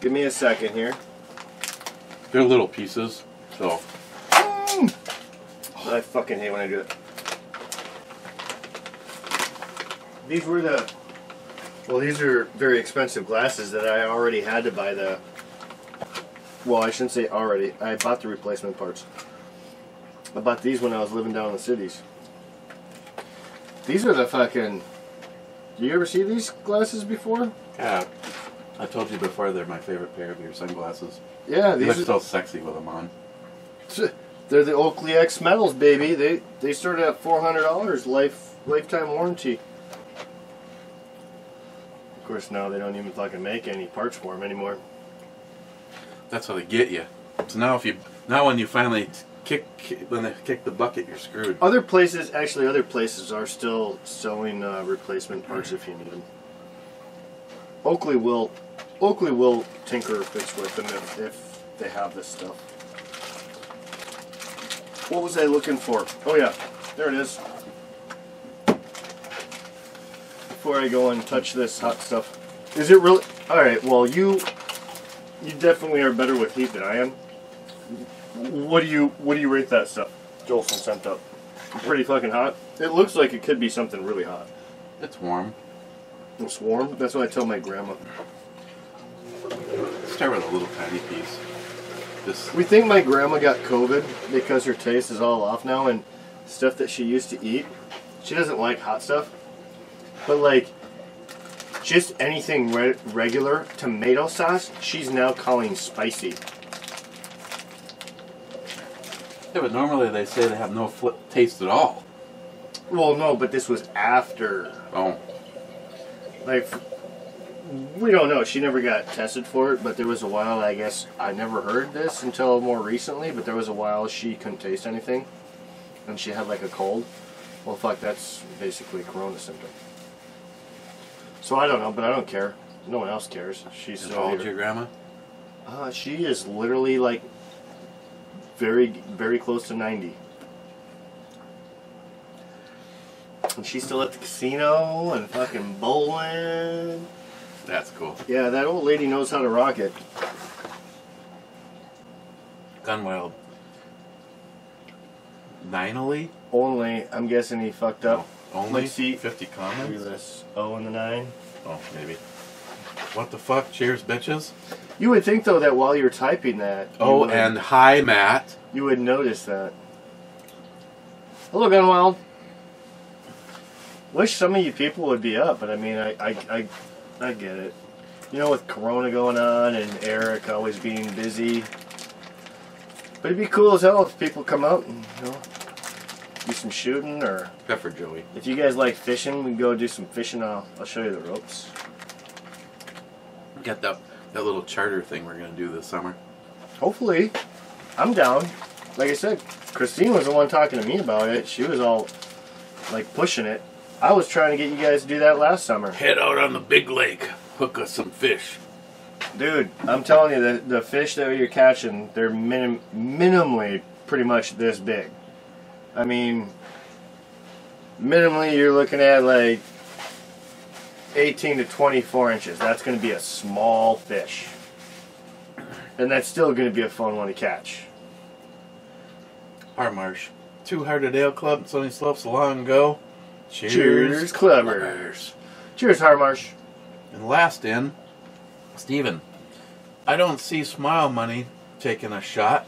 Give me a second here. They're little pieces, so. I fucking hate when I do it. These were these are very expensive glasses that I already had to buy the... Well, I shouldn't say already. I bought the replacement parts. I bought these when I was living down in the cities. These are the fucking... Do you ever see these glasses before? Yeah. I told you before they're my favorite pair of your sunglasses. Yeah, these are so sexy with them on. They're the Oakley X Metals, baby. They started at $400 lifetime warranty. Of course, now they don't even fucking make any parts for them anymore. That's how they get you. So now when you finally when they kick the bucket, you're screwed. Other places are still selling replacement parts if you need them. Oakley will tinker or fix with them if they have this stuff. What was I looking for? Oh yeah, there it is. Before I go and touch this hot stuff, is it really? All right. Well, you definitely are better with heat than I am. What do you rate that stuff Jolson sent up? Pretty fucking hot. It looks like it could be something really hot. It's warm. It's warm? That's what I tell my grandma. Let's start with a little tiny piece. We think my grandma got COVID because her taste is all off now, and stuff that she used to eat, she doesn't like hot stuff. But like, just anything regular, tomato sauce, she's now calling spicy. Yeah, but normally they say they have no taste at all. Well, no, but this was after. Oh. Like, we don't know. She never got tested for it, but there was a while, I guess, I never heard this until more recently, but there was a while she couldn't taste anything, and she had like a cold. Well, fuck, that's basically a corona symptom. So I don't know, but I don't care. No one else cares. She's still How old here. is your grandma? She is literally like very, very close to 90. And she's still at the casino and fucking bowling. That's cool. Yeah, that old lady knows how to rock it. Gunwild. Ninely? Only, I'm guessing he fucked up. Only? Let's see. 50 Look at comments? this. O and the 9. Oh, maybe. What the fuck? Cheers, bitches? You would think, though, that while you're typing that... And hi, Matt. You would notice that. Hello, Gunwild. Wish some of you people would be up, but I mean, I get it. You know, with Corona going on and Eric always being busy. But it'd be cool as hell if people come out and, you know, do some shooting, or... Except for Joey. If you guys like fishing, we can go do some fishing. I'll show you the ropes. Get that little charter thing we're going to do this summer. Hopefully. I'm down. Like I said, Christine was the one talking to me about it. She was all like pushing it. I was trying to get you guys to do that last summer. Head out on the big lake, hook us some fish. Dude, I'm telling you, the fish that you're catching, they're minimally pretty much this big. I mean, minimally you're looking at like 18 to 24 inches. That's going to be a small fish. And that's still going to be a fun one to catch. Our marsh. Two-Hearted Ale Club, Sunny Slopes, long ago. Cheers, Clubbers. Cheers, Harmarsh. And last in, Steven. I don't see Smile Money taking a shot.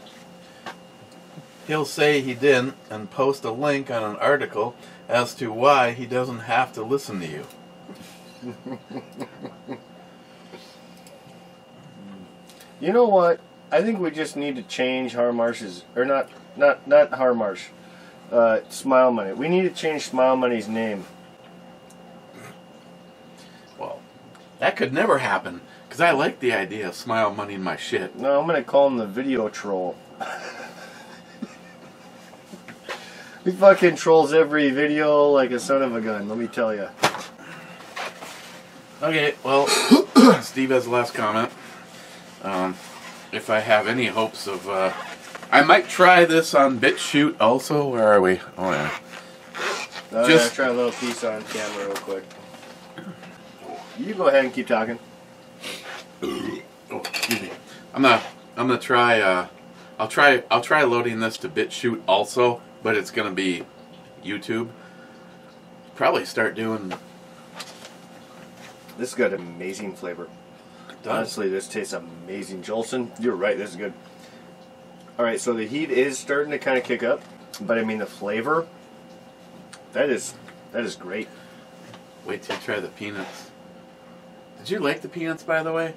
He'll say he didn't and post a link on an article as to why he doesn't have to listen to you. You know what? I think we just need to change Harmarsh's, or not Harmarsh. Smile Money. We need to change Smile Money's name. Well, that could never happen, because I like the idea of Smile Money in my shit. No, I'm going to call him the Video Troll. He fucking trolls every video like a son of a gun, let me tell you. Okay, well, Steve has the last comment. If I have any hopes of... I might try this on BitChute also. Where are we? Oh, yeah. I'm going to try a little piece on camera real quick. You go ahead and keep talking. Oh, excuse me. I'm gonna try. I'll try loading this to BitChute also, but it's gonna be YouTube. Probably start doing. This has got amazing flavor. Honestly, this tastes amazing. Jolson, you're right. This is good. All right, so the heat is starting to kind of kick up, but I mean the flavor. That is great. Wait till you try the peanuts. Did you like the peanuts, by the way?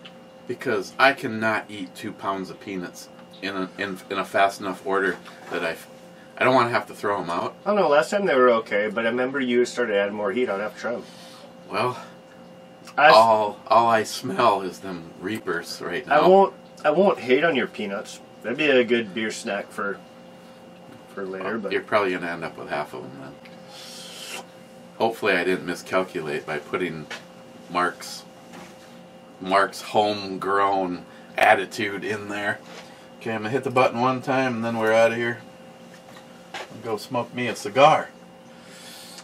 Because I cannot eat 2 pounds of peanuts in a fast enough order that I don't want to have to throw them out. I don't know. Last time they were okay, but I remember you started adding more heat. I'd have to try them. Well, all I smell is them Reapers right now. I won't hate on your peanuts. That'd be a good beer snack for later. Well, but you're probably gonna end up with half of them then. Hopefully, I didn't miscalculate by putting Mark's homegrown attitude in there. Okay, I'm gonna hit the button one time and then we're out of here. I'll go smoke me a cigar.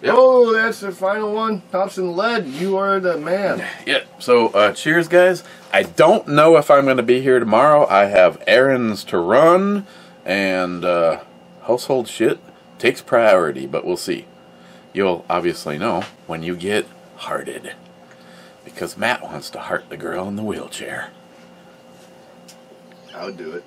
Yep. Oh, that's the final one. Thompson Lead, you are the man. Yeah, so cheers, guys. I don't know if I'm going to be here tomorrow. I have errands to run, and household shit takes priority, but we'll see. You'll obviously know when you get hearted, because Matt wants to heart the girl in the wheelchair. I would do it.